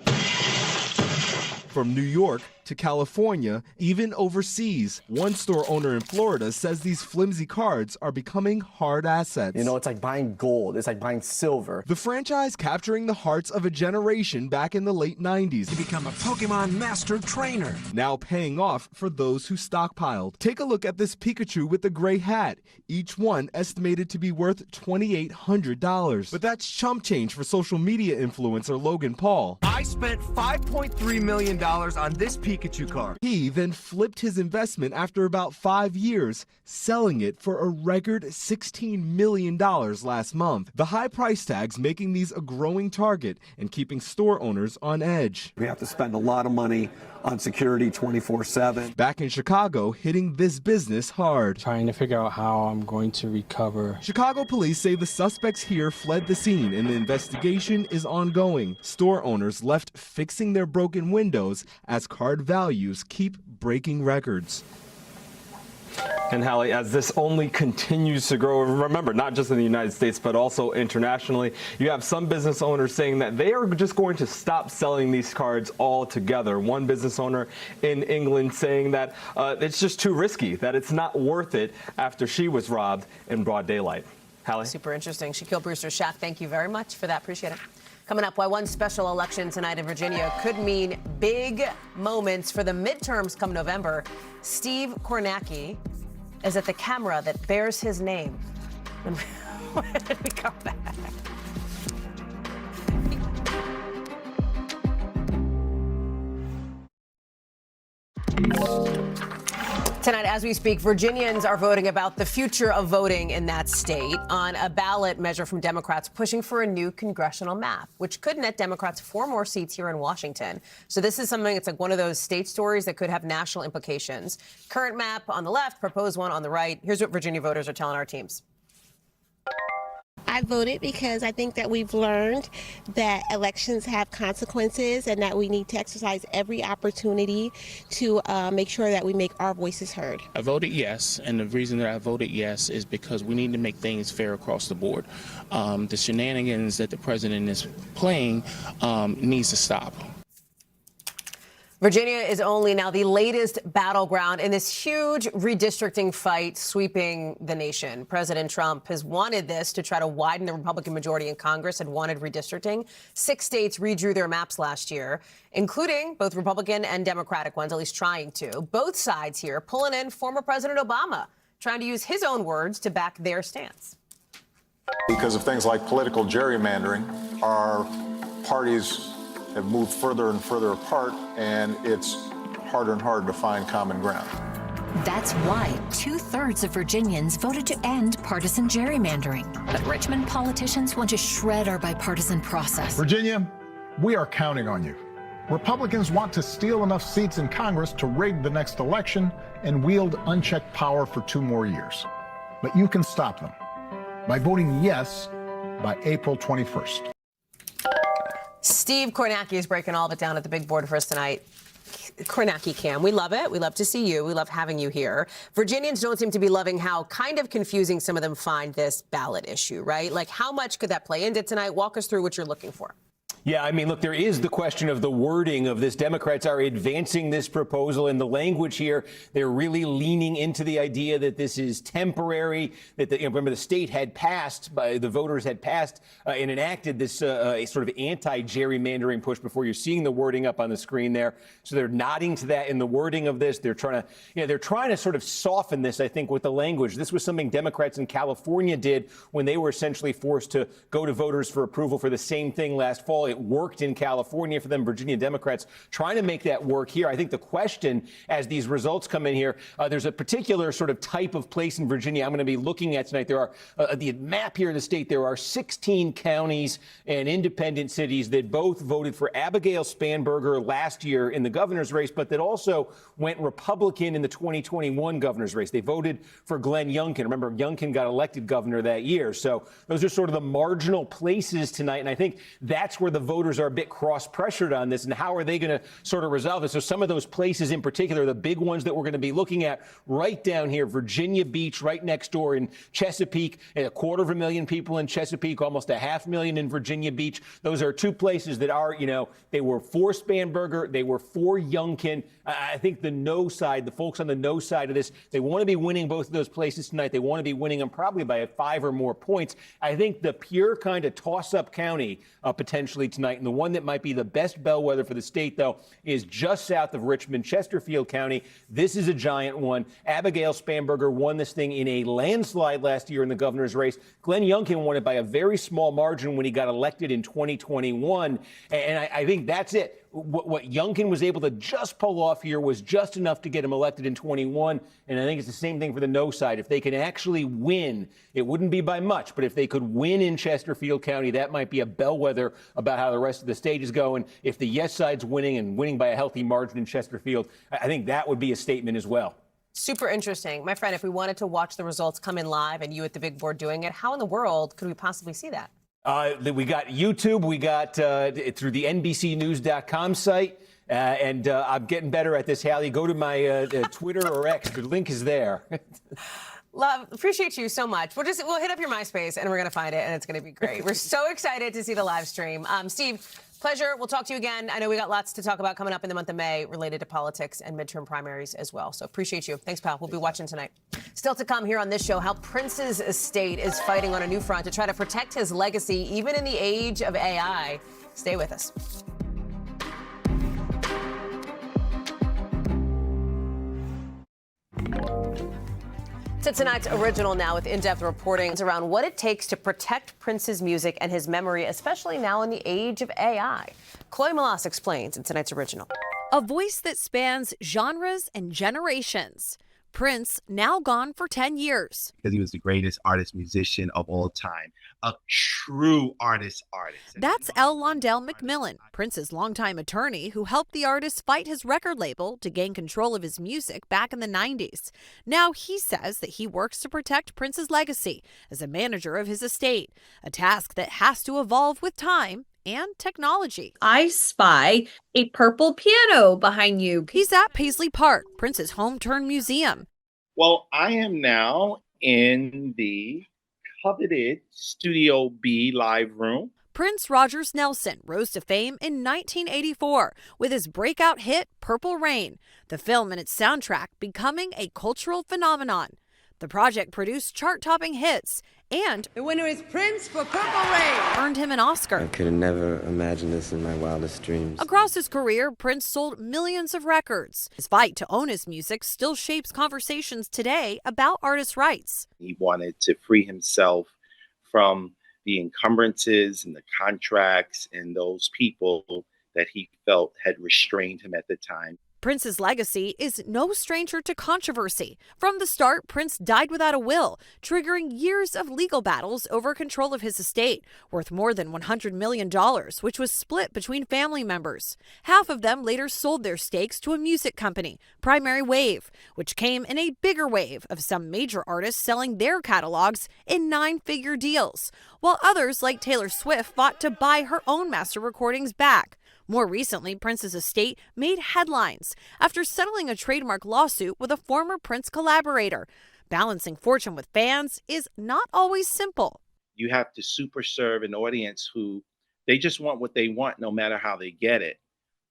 From New York to California, even overseas. One store owner in Florida says these flimsy cards are becoming hard assets. It's like buying gold. It's like buying silver. The franchise capturing the hearts of a generation back in the late 90s. To become a Pokemon master trainer. Now paying off for those who stockpiled. Take a look at this Pikachu with the gray hat. Each one estimated to be worth $2,800. But that's chump change for social media influencer Logan Paul. I spent $5.3 million on this Pikachu Pikachu car. He then flipped his investment after about 5 years, selling it for a record $16 million last month. The high price tags making these a growing target and keeping store owners on edge. We have to spend a lot of money on security 24/7. Back in Chicago, hitting this business hard. Trying to figure out how I'm going to recover. Chicago police say the suspects here fled the scene and the investigation is ongoing. Store owners left fixing their broken windows as card values keep breaking records. And Hallie, as this only continues to grow, remember, not just in the United States, but also internationally, you have some business owners saying that they are just going to stop selling these cards altogether. One business owner in England saying that it's just too risky, that it's not worth it after she was robbed in broad daylight. Hallie? Super interesting. Shaquille Brewster-Shack, thank you very much for that. Appreciate it. Coming up, why one special election tonight in Virginia could mean big moments for the midterms come November. Steve Kornacki is at the camera that bears his name. When we come back. Tonight, as we speak, Virginians are voting about the future of voting in that state on a ballot measure from Democrats pushing for a new congressional map, which could net Democrats 4 more seats here in Washington. So this is something, it's like one of those state stories that could have national implications. Current map on the left, proposed one on the right. Here's what Virginia voters are telling our teams. I voted because I think that we've learned that elections have consequences and that we need to exercise every opportunity to make sure that we make our voices heard. I voted yes, and the reason that I voted yes is because we need to make things fair across the board. The shenanigans that the president is playing needs to stop. Virginia is only now the latest battleground in this huge redistricting fight sweeping the nation. President Trump has wanted this to try to widen the Republican majority in Congress, had wanted redistricting. 6 states redrew their maps last year, including both Republican and Democratic ones, at least trying to. Both sides here pulling in former President Obama, trying to use his own words to back their stance. Because of things like political gerrymandering, our parties have moved further and further apart, and it's harder and harder to find common ground. That's why 2/3 of Virginians voted to end partisan gerrymandering. But Richmond politicians want to shred our bipartisan process. Virginia, we are counting on you. Republicans want to steal enough seats in Congress to rig the next election and wield unchecked power for 2 more years. But you can stop them by voting yes by April 21st. Steve Kornacki is breaking all of it down at the big board for us tonight. Kornacki Cam, we love it. We love to see you. We love having you here. Virginians don't seem to be loving how kind of confusing some of them find this ballot issue, right? Like, how much could that play into tonight? Walk us through what you're looking for. Yeah, I mean, look, there is the question of the wording of this. Democrats are advancing this proposal, and the language here, they're really leaning into the idea that this is temporary, that remember the state had passed, the voters had passed and enacted this sort of anti-gerrymandering push before. You're seeing the wording up on the screen there. So they're nodding to that in the wording of this. They're trying to sort of soften this, I think, with the language. This was something Democrats in California did when they were essentially forced to go to voters for approval for the same thing last fall. It worked in California for them. Virginia Democrats trying to make that work here. I think the question, as these results come in here, there's a particular sort of type of place in Virginia I'm going to be looking at tonight. There are the map here in the state. There are 16 counties and independent cities that both voted for Abigail Spanberger last year in the governor's race, but that also went Republican in the 2021 governor's race. They voted for Glenn Youngkin. Remember, Youngkin got elected governor that year. So those are sort of the marginal places tonight. And I think that's where the voters are a bit cross-pressured on this, and how are they going to sort of resolve this? So some of those places in particular, the big ones that we're going to be looking at right down here, Virginia Beach, right next door in Chesapeake, 250,000 people in Chesapeake, almost 500,000 in Virginia Beach. Those are 2 places that are, they were for Spanberger, they were for Youngkin. I think the no side, the folks on the no side of this, they want to be winning both of those places tonight. They want to be winning them probably by 5 or more points. I think the pure kind of toss-up county potentially tonight, and the one that might be the best bellwether for the state, though, is just south of Richmond, Chesterfield County. This is a giant one. Abigail Spanberger won this thing in a landslide last year in the governor's race. Glenn Youngkin won it by a very small margin when he got elected in 2021. And I think that's it. what Youngkin was able to just pull off here was just enough to get him elected in 21. And I think it's the same thing for the no side. If they can actually win, it wouldn't be by much, but if they could win in Chesterfield County, that might be a bellwether about how the rest of the state is going. If the yes side's winning and winning by a healthy margin in Chesterfield, I think that would be a statement as well. Super interesting. My friend, if we wanted to watch the results come in live and you at the big board doing it, how in the world could we possibly see that? We got YouTube, we got through the NBCnews.com site, and I'm getting better at this, Hallie. Go to my Twitter or X. The link is there. Love, appreciate you so much. We'll hit up your MySpace and we're going to find it and it's going to be great. We're so excited to see the live stream. Steve, pleasure. We'll talk to you again. I know we got lots to talk about coming up in the month of May related to politics and midterm primaries as well. So appreciate you. Thanks, pal. We'll be watching tonight. Still to come here on this show, how Prince's estate is fighting on a new front to try to protect his legacy, even in the age of AI. Stay with us. To tonight's original now with in-depth reporting around what it takes to protect Prince's music and his memory, especially now in the age of AI. Chloe Malas explains in tonight's original. A voice that spans genres and generations. Prince, now gone for 10 years. Because he was the greatest artist musician of all time, a true artist. That's L. Londell McMillan, Prince's longtime attorney who helped the artist fight his record label to gain control of his music back in the 90s. Now he says that he works to protect Prince's legacy as a manager of his estate, a task that has to evolve with time and technology. I spy a purple piano behind you. He's at Paisley Park, Prince's home-turned museum. Well, I am now in the coveted Studio B live room. Prince Rogers Nelson rose to fame in 1984 with his breakout hit Purple Rain, the film and its soundtrack becoming a cultural phenomenon. The project produced chart-topping hits and the winner is Prince for Purple Rain. Earned him an Oscar. I could have never imagined this in my wildest dreams. Across his career, Prince sold millions of records. His fight to own his music still shapes conversations today about artists' rights. He wanted to free himself from the encumbrances and the contracts and those people that he felt had restrained him at the time. Prince's legacy is no stranger to controversy. From the start, Prince died without a will, triggering years of legal battles over control of his estate, worth more than $100 million, which was split between family members. Half of them later sold their stakes to a music company, Primary Wave, which came in a bigger wave of some major artists selling their catalogs in 9-figure deals, while others like Taylor Swift fought to buy her own master recordings back. More recently, Prince's estate made headlines after settling a trademark lawsuit with a former Prince collaborator. Balancing fortune with fans is not always simple. You have to super serve an audience who they just want what they want no matter how they get it.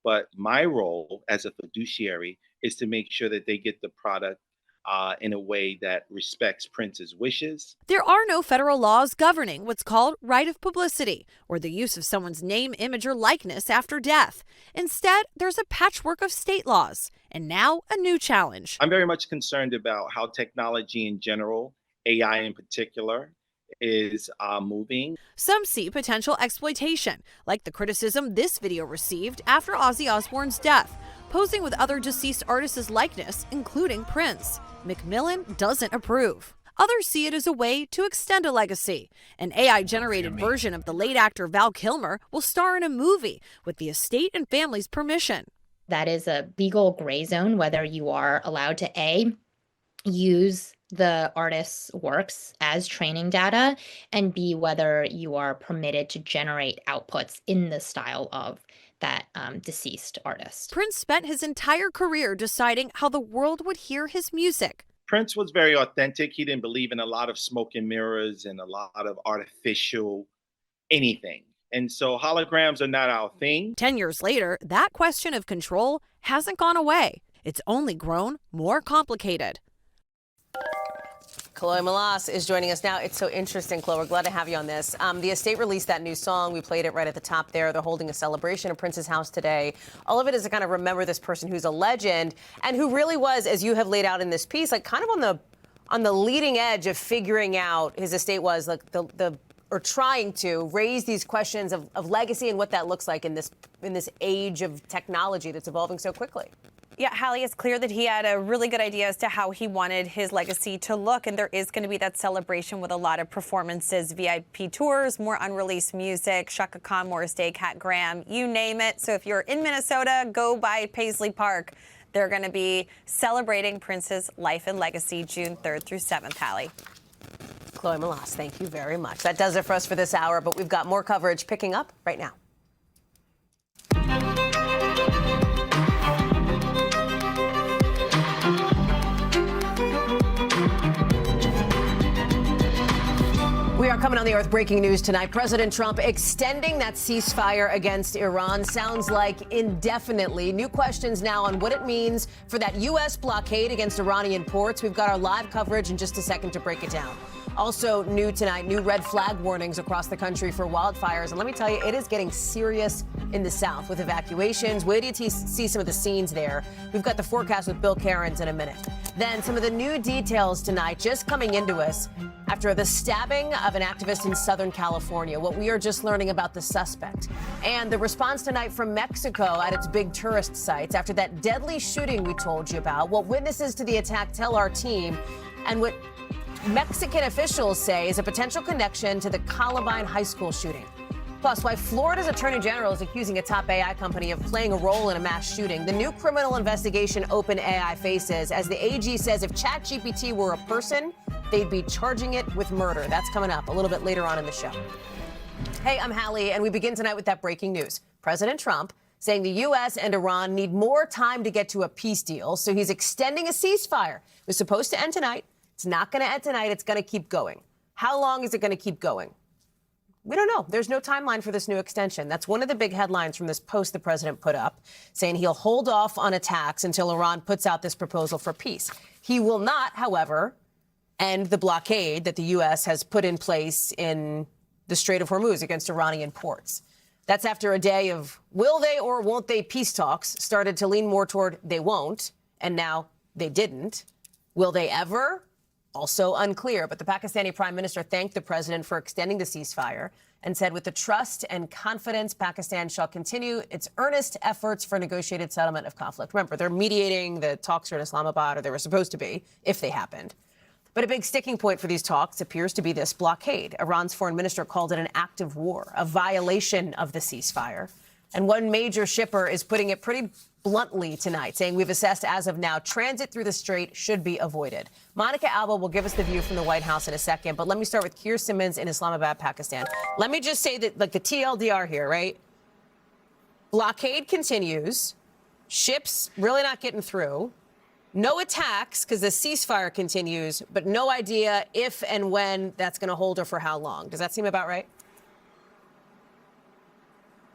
But my role as a fiduciary is to make sure that they get the product in a way that respects Prince's wishes. There are no federal laws governing what's called right of publicity, or the use of someone's name, image, or likeness after death. Instead, there's a patchwork of state laws, and now a new challenge. I'm very much concerned about how technology in general, AI in particular, is moving. Some see potential exploitation, like the criticism this video received after Ozzy Osbourne's death, posing with other deceased artists' likeness, including Prince. McMillan doesn't approve. Others see it as a way to extend a legacy. An AI-generated version of the late actor Val Kilmer will star in a movie with the estate and family's permission. That is a legal gray zone, whether you are allowed to A, use the artist's works as training data, and B, whether you are permitted to generate outputs in the style of that deceased artist. Prince spent his entire career deciding how the world would hear his music. Prince was very authentic. He didn't believe in a lot of smoke and mirrors and a lot of artificial anything. And so holograms are not our thing. 10 years later, that question of control hasn't gone away. It's only grown more complicated. Chloe Malas is joining us now. It's so interesting, Chloe. We're glad to have you on this. The estate released that new song. We played it right at the top there. They're holding a celebration at Prince's house today. All of it is to kind of remember this person who's a legend and who really was, as you have laid out in this piece, like kind of on the leading edge of figuring out his estate was like the or trying to raise these questions of legacy and what that looks like in this age of technology that's evolving so quickly. Yeah, Hallie, it's clear that he had a really good idea as to how he wanted his legacy to look, and there is going to be that celebration with a lot of performances, VIP tours, more unreleased music, Shaka Khan, Morris Day, Cat Graham, you name it. So if you're in Minnesota, go by Paisley Park. They're going to be celebrating Prince's life and legacy June 3rd through 7th, Hallie. Chloe Malas, thank you very much. That does it for us for this hour, but we've got more coverage picking up right now. We are coming on the earth breaking news tonight. President Trump extending that ceasefire against Iran, sounds like indefinitely. New questions now on what it means for that U.S. blockade against Iranian ports. We've got our live coverage in just a second to break it down. Also new tonight, new red flag warnings across the country for wildfires. And let me tell you, it is getting serious in the South with evacuations. Wait till you see some of the scenes there. We've got the forecast with Bill Cairns in a minute. Then some of the new details tonight just coming into us after the stabbing of an activist in Southern California. What we are just learning about the suspect. And the response tonight from Mexico at its big tourist sites after that deadly shooting we told you about. What witnesses to the attack tell our team, and what Mexican officials say is a potential connection to the Columbine High School shooting. Plus, why Florida's Attorney General is accusing a top AI company of playing a role in a mass shooting. The new criminal investigation OpenAI faces as the AG says if ChatGPT were a person, they'd be charging it with murder. That's coming up a little bit later on in the show. Hey, I'm Hallie, and we begin tonight with that breaking news. President Trump saying the U.S. and Iran need more time to get to a peace deal, so he's extending a ceasefire. It was supposed to end tonight. It's not going to end tonight. It's going to keep going. How long is it going to keep going? We don't know. There's no timeline for this new extension. That's one of the big headlines from this post the president put up, saying he'll hold off on attacks until Iran puts out this proposal for peace. He will not, however, end the blockade that the U.S. has put in place in the Strait of Hormuz against Iranian ports. That's after a day of will they or won't they peace talks started to lean more toward they won't, and now they didn't. Will they ever? Also unclear, but the Pakistani prime minister thanked the president for extending the ceasefire and said with the trust and confidence, Pakistan shall continue its earnest efforts for negotiated settlement of conflict. Remember, they're mediating the talks are in Islamabad, or they were supposed to be, if they happened. But a big sticking point for these talks appears to be this blockade. Iran's foreign minister called it an act of war, a violation of the ceasefire. And one major shipper is putting it pretty bluntly tonight, saying we've assessed as of now transit through the strait should be avoided. Monica Alba will give us the view from the White House in a second, but let me start with Keir Simmons in Islamabad, Pakistan. Let me just say that, like, the TLDR here, right? Blockade continues. Ships really not getting through. No attacks because the ceasefire continues, but no idea if and when that's going to hold or for how long. Does that seem about right?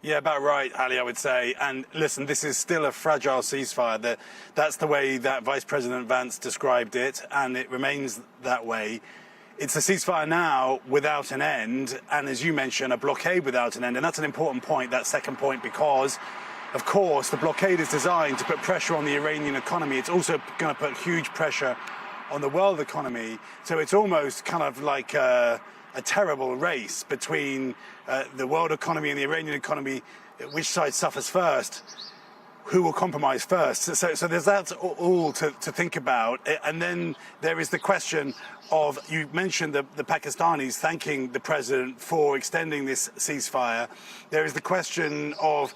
Yeah, about right, Hallie, I would say. And listen, this is still a fragile ceasefire. That's the way that Vice President Vance described it, and it remains that way. It's a ceasefire now without an end, and as you mentioned, a blockade without an end. And that's an important point, that second point, because, of course, the blockade is designed to put pressure on the Iranian economy. It's also going to put huge pressure on the world economy. So it's almost kind of like a terrible race between the world economy and the Iranian economy. Which side suffers first? Who will compromise first? So there's that all to think about. And then there is the question of, you mentioned the Pakistanis thanking the president for extending this ceasefire. There is the question of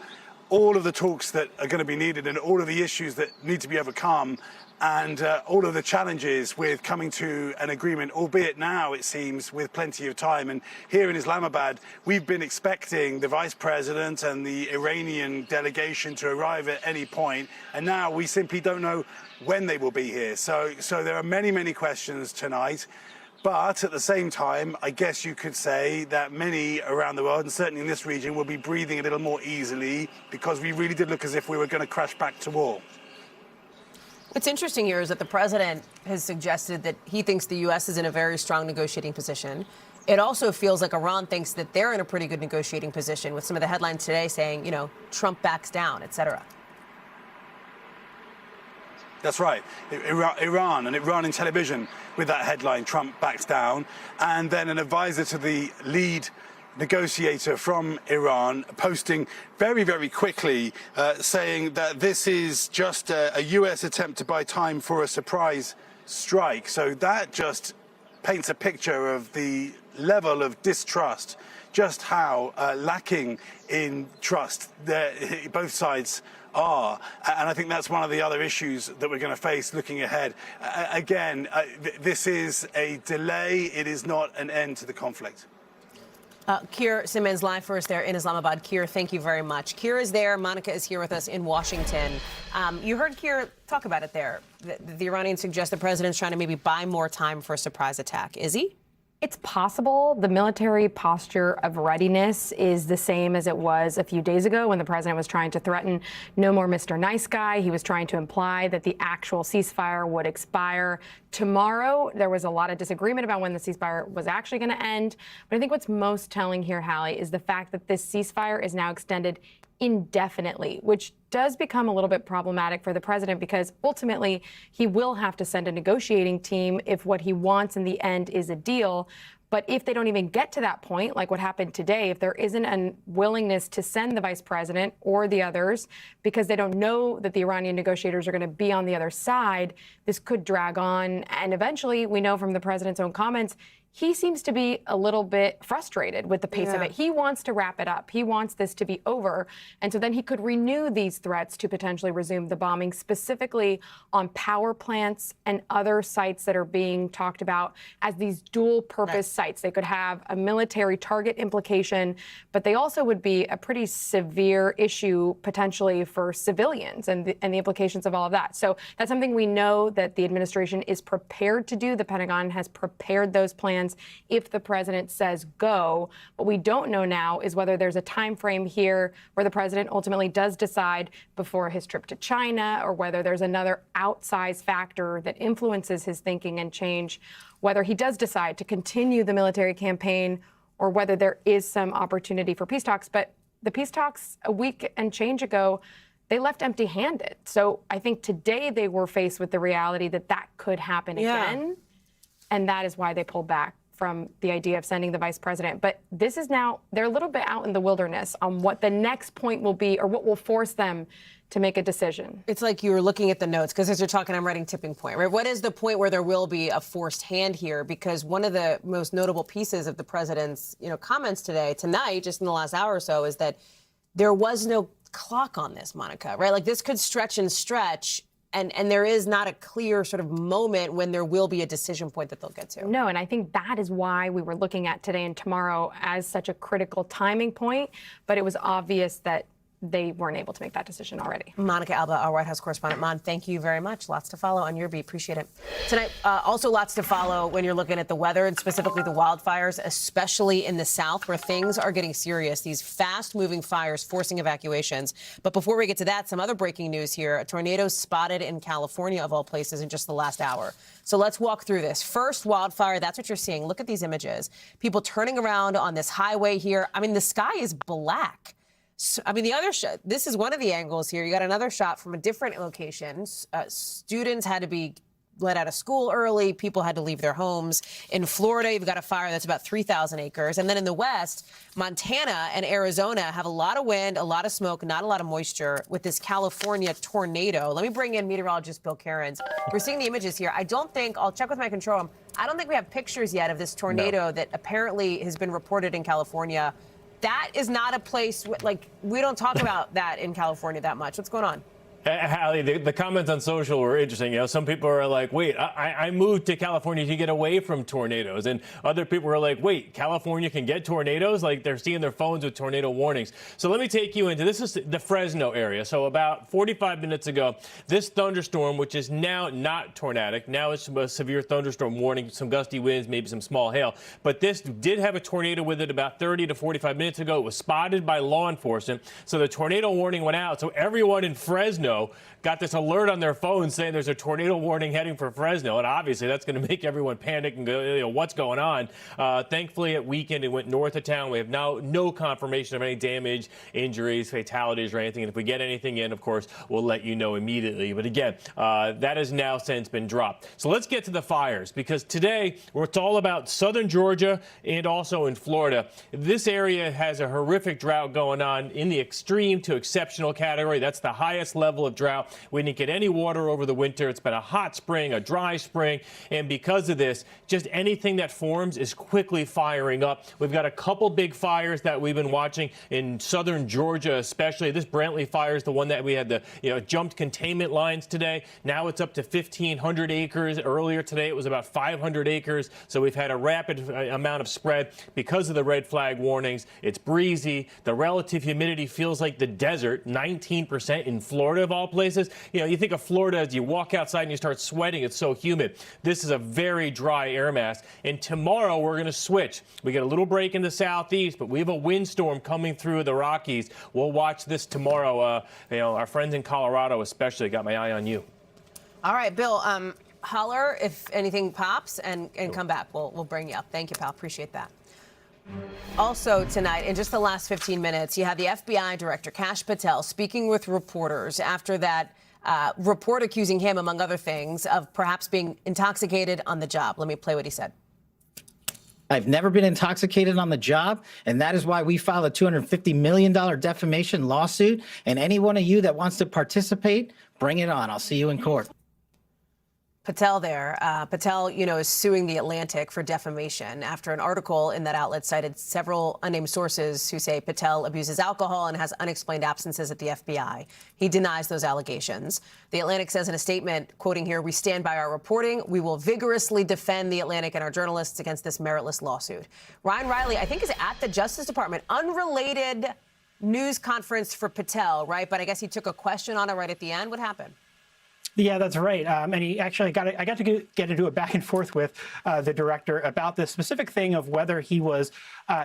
all of the talks that are going to be needed and all of the issues that need to be overcome, and all of the challenges with coming to an agreement, albeit now, it seems, with plenty of time. And here in Islamabad, we've been expecting the vice president and the Iranian delegation to arrive at any point, and now we simply don't know when they will be here. So there are many, many questions tonight. But at the same time, I guess you could say that many around the world, and certainly in this region, will be breathing a little more easily, because we really did look as if we were going to crash back to war. What's interesting here is that the president has suggested that he thinks the U.S. is in a very strong negotiating position. It also feels like Iran thinks that they're in a pretty good negotiating position, with some of the headlines today saying, you know, Trump backs down, et cetera. That's right. Iran and it ran in television with that headline, Trump backs down. And then an advisor to the lead negotiator from Iran posting very, very quickly saying that this is just a US attempt to buy time for a surprise strike. So that just paints a picture of the level of distrust, just how lacking in trust both sides are. And I think that's one of the other issues that we're going to face looking ahead. Again, this is a delay. It is not an end to the conflict. Keir Simmons live for us there in Islamabad. Keir, thank you very much. Keir is there. Monica is here with us in Washington. You heard Keir talk about it there. The Iranians suggest the president's trying to maybe buy more time for a surprise attack. Is he? It's possible. The military posture of readiness is the same as it was a few days ago when the president was trying to threaten no more Mr. Nice Guy. He was trying to imply that the actual ceasefire would expire tomorrow. There was a lot of disagreement about when the ceasefire was actually going to end. But I think what's most telling here, Hallie, is the fact that this ceasefire is now extended indefinitely, which does become a little bit problematic for the president because ultimately he will have to send a negotiating team if what he wants in the end is a deal. But if they don't even get to that point, like what happened today, if there isn't a willingness to send the vice president or the others because they don't know that the Iranian negotiators are going to be on the other side, this could drag on. And eventually, we know from the president's own comments, he seems to be a little bit frustrated with the pace of it. He wants to wrap it up. He wants this to be over. And so then he could renew these threats to potentially resume the bombing, specifically on power plants and other sites that are being talked about as these dual purpose sites. They could have a military target implication, but they also would be a pretty severe issue potentially for civilians and the implications of all of that. So that's something we know that the administration is prepared to do. The Pentagon has prepared those plans if the president says go. What we don't know now is whether there's a time frame here where the president ultimately does decide before his trip to China, or whether there's another outsized factor that influences his thinking and change, whether he does decide to continue the military campaign, or whether there is some opportunity for peace talks. But the peace talks a week and change ago, they left empty-handed. So I think today they were faced with the reality that that could happen again. And that is why they pulled back from the idea of sending the vice president. But this is now, they're a little bit out in the wilderness on what the next point will be or what will force them to make a decision. It's like you were looking at the notes, because as you're talking, I'm writing tipping point, right? What is the point where there will be a forced hand here? Because one of the most notable pieces of the president's, comments tonight, just in the last hour or so, is that there was no clock on this, Monica, right? Like this could stretch and stretch. And there is not a clear sort of moment when there will be a decision point that they'll get to. No, and I think that is why we were looking at today and tomorrow as such a critical timing point. But it was obvious that they weren't able to make that decision already. Monica Alba, our White House correspondent. Mon, thank you very much. Lots to follow on your beat. Appreciate it. Tonight, also lots to follow when you're looking at the weather and specifically the wildfires, especially in the South, where things are getting serious. These fast-moving fires forcing evacuations. But before we get to that, some other breaking news here. A tornado spotted in California, of all places, in just the last hour. So let's walk through this. First wildfire, that's what you're seeing. Look at these images. People turning around on this highway here. I mean, the sky is black. The other shot, this is one of the angles here. You got another shot from a different location. Students had to be let out of school early. People had to leave their homes. In Florida, you've got a fire that's about 3,000 acres. And then in the West, Montana and Arizona have a lot of wind, a lot of smoke, not a lot of moisture with this California tornado. Let me bring in meteorologist Bill Cairns. We're seeing the images here. I'll check with my control room. I don't think we have pictures yet of this tornado that apparently has been reported in California. That is not a place, we don't talk about that in California that much. What's going on? Hallie, the comments on social were interesting. Some people are like, wait, I moved to California to get away from tornadoes. And other people are like, wait, California can get tornadoes? Like they're seeing their phones with tornado warnings. So let me take you into, this is the Fresno area. So about 45 minutes ago, this thunderstorm, which is now not tornadic, now it's a severe thunderstorm warning, some gusty winds, maybe some small hail. But this did have a tornado with it about 30 to 45 minutes ago. It was spotted by law enforcement. So the tornado warning went out. So everyone in Fresno Mexico got this alert on their phone saying there's a tornado warning heading for Fresno, and obviously that's going to make everyone panic and go, what's going on? Thankfully, at weekend, it went north of town. We have now no confirmation of any damage, injuries, fatalities, or anything. And if we get anything in, of course, we'll let you know immediately. But again, that has now since been dropped. So let's get to the fires, because today it's all about southern Georgia and also in Florida. This area has a horrific drought going on in the extreme to exceptional category. That's the highest level of drought. We didn't get any water over the winter. It's been a hot spring, a dry spring. And because of this, just anything that forms is quickly firing up. We've got a couple big fires that we've been watching in southern Georgia, especially. This Brantley fire is the one that we had the jumped containment lines today. Now it's up to 1,500 acres. Earlier today, it was about 500 acres. So we've had a rapid amount of spread because of the red flag warnings. It's breezy. The relative humidity feels like the desert, 19% in Florida of all places. You think of Florida as you walk outside and you start sweating. It's so humid. This is a very dry air mass. And tomorrow we're going to switch. We get a little break in the southeast, but we have a windstorm coming through the Rockies. We'll watch this tomorrow. Our friends in Colorado especially, got my eye on you. All right, Bill, holler if anything pops and come back. We'll bring you up. Thank you, pal. Appreciate that. Also tonight, in just the last 15 minutes, you had the FBI Director Kash Patel speaking with reporters after that report accusing him, among other things, of perhaps being intoxicated on the job. Let me play what he said. I've never been intoxicated on the job, and that is why we filed a $250 million defamation lawsuit. And any one of you that wants to participate, bring it on. I'll see you in court. Patel there. Patel, is suing The Atlantic for defamation after an article in that outlet cited several unnamed sources who say Patel abuses alcohol and has unexplained absences at the FBI. He denies those allegations. The Atlantic says in a statement, quoting here, "We stand by our reporting. We will vigorously defend The Atlantic and our journalists against this meritless lawsuit." Ryan Riley, I think, is at the Justice Department. Unrelated news conference for Patel, right? But I guess he took a question on it right at the end. What happened? Yeah, that's right. And he actually I got to get into a back and forth with the director about this specific thing of whether he was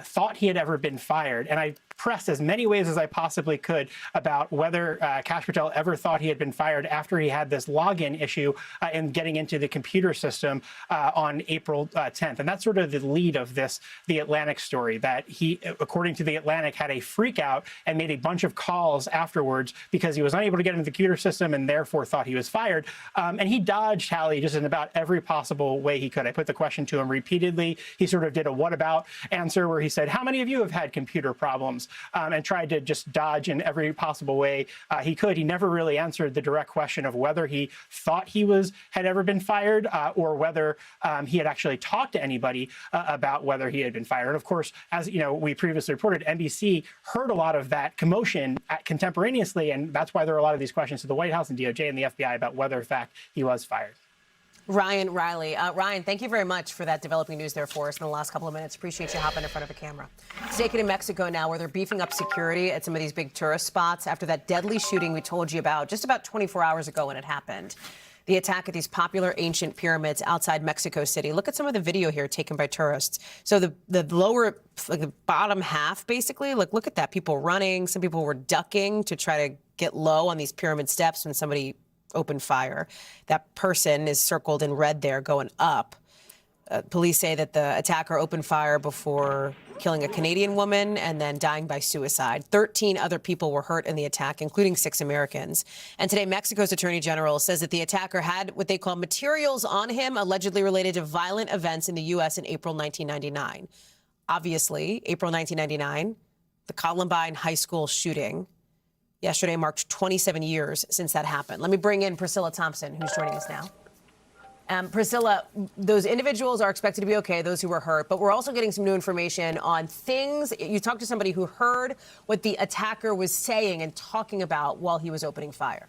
thought he had ever been fired. And I pressed as many ways as I possibly could about whether Kash Patel ever thought he had been fired after he had this login issue in getting into the computer system on April 10th. And that's sort of the lead of this, The Atlantic story, that he, according to The Atlantic, had a freak out and made a bunch of calls afterwards because he was unable to get into the computer system and therefore thought he was fired. And he dodged Hallie just in about every possible way he could. I put the question to him repeatedly. He sort of did a what about answer where he said, "How many of you have had computer problems?" And tried to just dodge in every possible way he could. He never really answered the direct question of whether he thought he had ever been fired or whether he had actually talked to anybody about whether he had been fired. And of course, as we previously reported, NBC heard a lot of that commotion contemporaneously, and that's why there are a lot of these questions to the White House and DOJ and the FBI about whether, in fact, he was fired. Ryan Riley. Ryan, thank you very much for that developing news there for us in the last couple of minutes. Appreciate you hopping in front of a camera. Let's take it in Mexico now, where they're beefing up security at some of these big tourist spots after that deadly shooting we told you about just about 24 hours ago when it happened. The attack at these popular ancient pyramids outside Mexico City. Look at some of the video here taken by tourists. So the lower, the bottom half, basically, look at that. People running. Some people were ducking to try to get low on these pyramid steps when somebody opened fire. That person is circled in red there going up. Police say that the attacker opened fire before killing a Canadian woman and then dying by suicide. 13 other people were hurt in the attack, including 6 Americans. And today, Mexico's Attorney General says that the attacker had what they call materials on him allegedly related to violent events in the U.S. in April 1999. Obviously, April 1999, the Columbine High School shooting. Yesterday marked 27 years since that happened. Let me bring in Priscilla Thompson, who's joining us now. Priscilla, those individuals are expected to be okay, those who were hurt, but we're also getting some new information on things. You talked to somebody who heard what the attacker was saying and talking about while he was opening fire.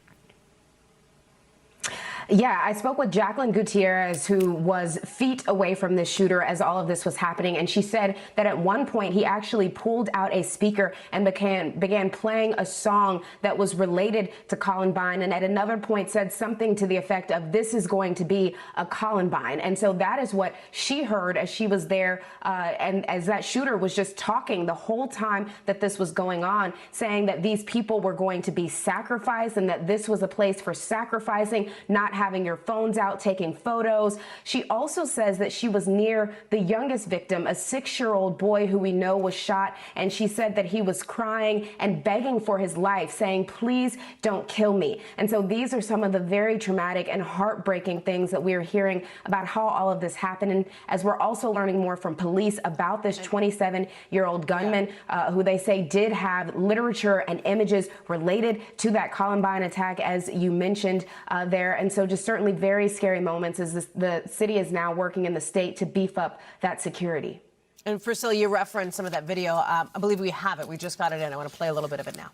Yeah, I spoke with Jacqueline Gutierrez, who was feet away from this shooter as all of this was happening, and she said that at one point he actually pulled out a speaker and began playing a song that was related to Columbine, and at another point said something to the effect of, "This is going to be a Columbine." And so that is what she heard as she was there, and as that shooter was just talking the whole time that this was going on, saying that these people were going to be sacrificed and that this was a place for sacrificing, not having your phones out, taking photos. She also says that she was near the youngest victim, a 6-year-old boy who we know was shot, and she said that he was crying and begging for his life, saying, "Please don't kill me." And so these are some of the very traumatic and heartbreaking things that we are hearing about how all of this happened. And as we're also learning more from police about this 27-year-old gunman, who they say did have literature and images related to that Columbine attack, as you mentioned there. And so just certainly very scary moments as the city is now working in the state to beef up that security. And Priscilla, you referenced some of that video. I believe we have it. We just got it in. I want to play a little bit of it now.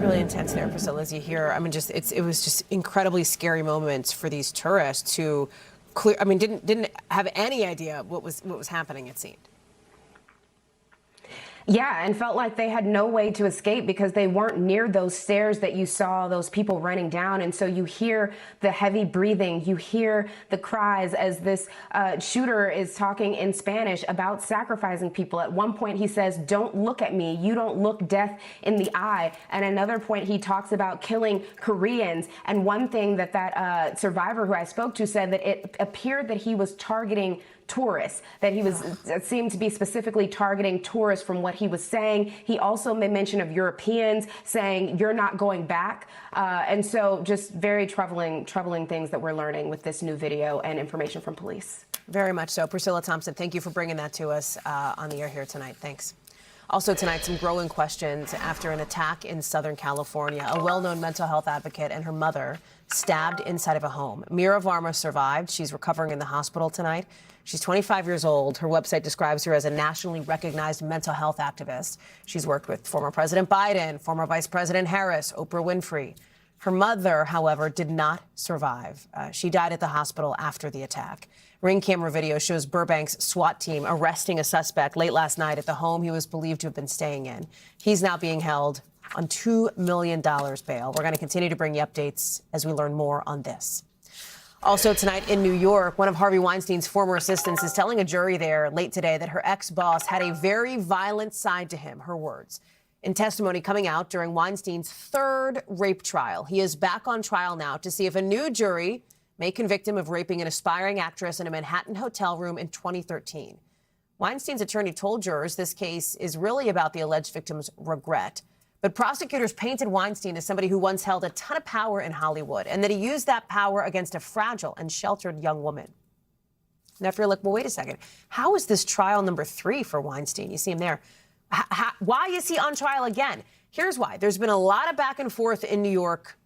Really intense there, Priscilla, as you hear. I mean, it was just incredibly scary moments for these tourists who didn't have any idea what was happening, it seemed. Yeah, and felt like they had no way to escape because they weren't near those stairs that you saw those people running down. And so you hear the heavy breathing, you hear the cries as this shooter is talking in Spanish about sacrificing people. At one point he says, "Don't look at me, you don't look death in the eye." And another point he talks about killing Koreans. And one thing that survivor who I spoke to said that it appeared that he was targeting tourists, that he seemed to be specifically targeting tourists from what he was saying. He also made mention of Europeans, saying, "You're not going back." And so just very troubling things that we're learning with this new video and information from police. Very much so. Priscilla Thompson, thank you for bringing that to us on the air here tonight. Thanks. Also tonight, some growing questions after an attack in Southern California. A well-known mental health advocate and her mother stabbed inside of a home. Mira Varma survived. She's recovering in the hospital tonight. She's 25 years old. Her website describes her as a nationally recognized mental health activist. She's worked with former President Biden, former Vice President Harris, Oprah Winfrey. Her mother, however, did not survive. She died at the hospital after the attack. Ring camera video shows Burbank's SWAT team arresting a suspect late last night at the home he was believed to have been staying in. He's now being held on $2 million bail. We're going to continue to bring you updates as we learn more on this. Also tonight in New York, one of Harvey Weinstein's former assistants is telling a jury there late today that her ex-boss had a very violent side to him, her words. In testimony coming out during Weinstein's third rape trial, he is back on trial now to see if a new jury may convict him of raping an aspiring actress in a Manhattan hotel room in 2013. Weinstein's attorney told jurors this case is really about the alleged victim's regret. But prosecutors painted Weinstein as somebody who once held a ton of power in Hollywood and that he used that power against a fragile and sheltered young woman. Now, if you're like, well, wait a second, how is this trial number 3 for Weinstein? You see him there. Why is he on trial again? Here's why. There's been a lot of back and forth in New York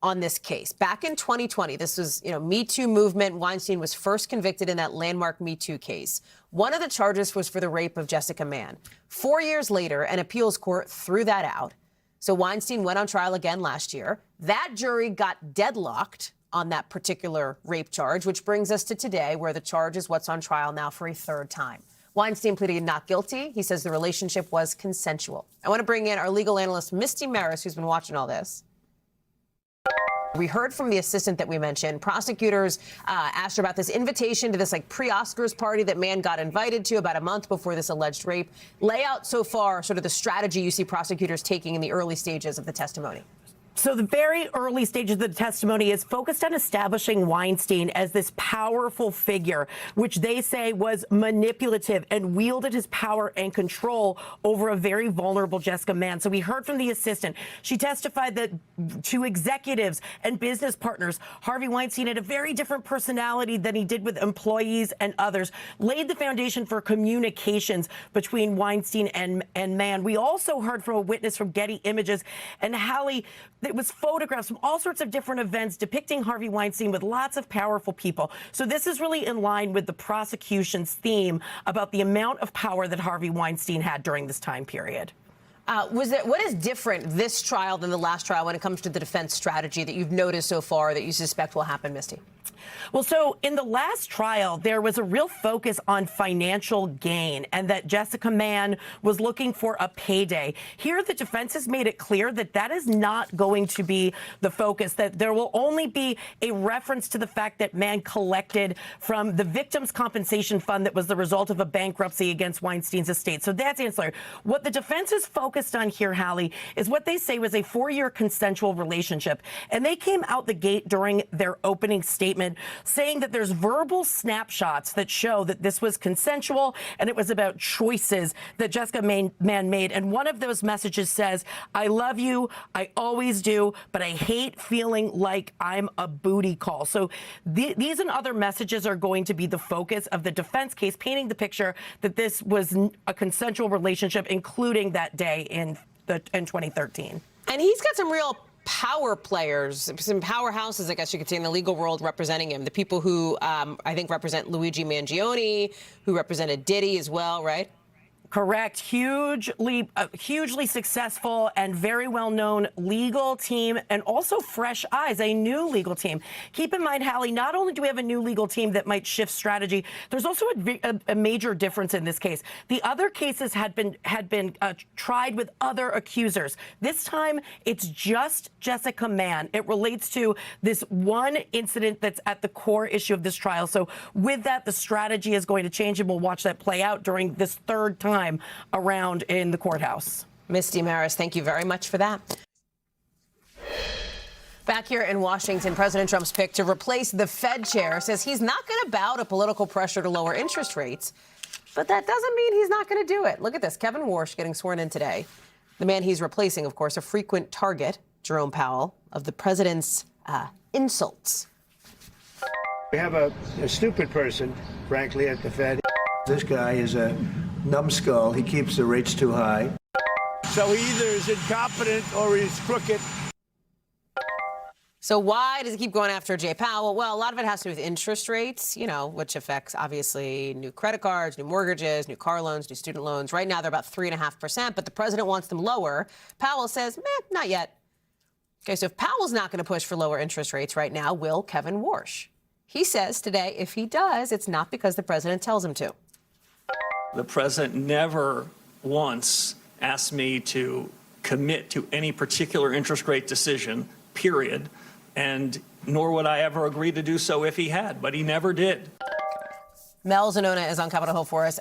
on this case. Back in 2020, this was, Me Too movement. Weinstein was first convicted in that landmark Me Too case. One of the charges was for the rape of Jessica Mann. 4 years later, an appeals court threw that out. So Weinstein went on trial again last year. That jury got deadlocked on that particular rape charge, which brings us to today, where the charge is what's on trial now for a third time. Weinstein pleaded not guilty. He says the relationship was consensual. I want to bring in our legal analyst, Misty Maris, who's been watching all this. We heard from the assistant that we mentioned. Prosecutors asked her about this invitation to this pre-Oscars party that Mann got invited to about a month before this alleged rape. Lay out so far sort of the strategy you see prosecutors taking in the early stages of the testimony. So the very early stages of the testimony is focused on establishing Weinstein as this powerful figure, which they say was manipulative and wielded his power and control over a very vulnerable Jessica Mann. So we heard from the assistant. She testified that to executives and business partners, Harvey Weinstein had a very different personality than he did with employees and others, laid the foundation for communications between Weinstein and Mann. We also heard from a witness from Getty Images and Hallie. It was photographs from all sorts of different events depicting Harvey Weinstein with lots of powerful people. So this is really in line with the prosecution's theme about the amount of power that Harvey Weinstein had during this time period. What is different this trial than the last trial when it comes to the defense strategy that you've noticed so far that you suspect will happen, Misty? Well, so in the last trial, there was a real focus on financial gain and that Jessica Mann was looking for a payday. Here, the defense has made it clear that that is not going to be the focus, that there will only be a reference to the fact that Mann collected from the victims' compensation fund that was the result of a bankruptcy against Weinstein's estate. So that's ancillary. What the defense is focused on here, Hallie, is what they say was a 4-year consensual relationship. And they came out the gate during their opening statement saying that there's verbal snapshots that show that this was consensual and it was about choices that Jessica Mann made. And one of those messages says, I love you, I always do, but I hate feeling like I'm a booty call. So these and other messages are going to be the focus of the defense case, painting the picture that this was a consensual relationship, including that day in 2013. And he's got some real power players, some powerhouses, I guess you could say, in the legal world representing him. The people who I think represent Luigi Mangione, who represented Diddy as well, right? Correct. Hugely successful and very well-known legal team, and also fresh eyes, a new legal team. Keep in mind, Hallie, not only do we have a new legal team that might shift strategy, there's also a major difference in this case. The other cases had been tried with other accusers. This time, it's just Jessica Mann. It relates to this one incident that's at the core issue of this trial. So with that, the strategy is going to change, and we'll watch that play out during this third time around in the courthouse. Misty Maris, thank you very much for that. Back here in Washington, President Trump's pick to replace the Fed chair says he's not going to bow to political pressure to lower interest rates, but that doesn't mean he's not going to do it. Look at this. Kevin Warsh getting sworn in today. The man he's replacing, of course, a frequent target, Jerome Powell, of the president's insults. We have a stupid person, frankly, at the Fed. This guy is a numbskull. He keeps the rates too high. So he either is incompetent or he's crooked. So why does he keep going after Jay Powell? Well, a lot of it has to do with interest rates, which affects, obviously, new credit cards, new mortgages, new car loans, new student loans. Right now, they're about 3.5%, but the president wants them lower. Powell says, not yet. Okay, so if Powell's not going to push for lower interest rates right now, will Kevin Warsh? He says today, if he does, it's not because the president tells him to. The president never once asked me to commit to any particular interest rate decision, period, and nor would I ever agree to do so if he had, but he never did. Mel Zanona is on Capitol Hill for us.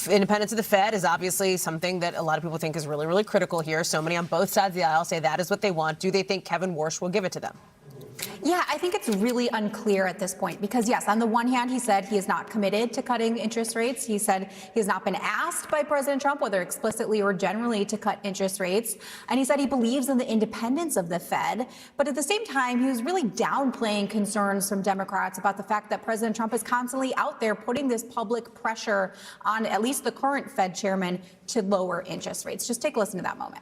Independence of the Fed is obviously something that a lot of people think is really, really critical here. So many on both sides of the aisle say that is what they want. Do they think Kevin Warsh will give it to them? Yeah, I think it's really unclear at this point because, yes, on the one hand, he said he is not committed to cutting interest rates. He said he has not been asked by President Trump, whether explicitly or generally, to cut interest rates. And he said he believes in the independence of the Fed. But at the same time, he was really downplaying concerns from Democrats about the fact that President Trump is constantly out there putting this public pressure on at least the current Fed chairman to lower interest rates. Just take a listen to that moment.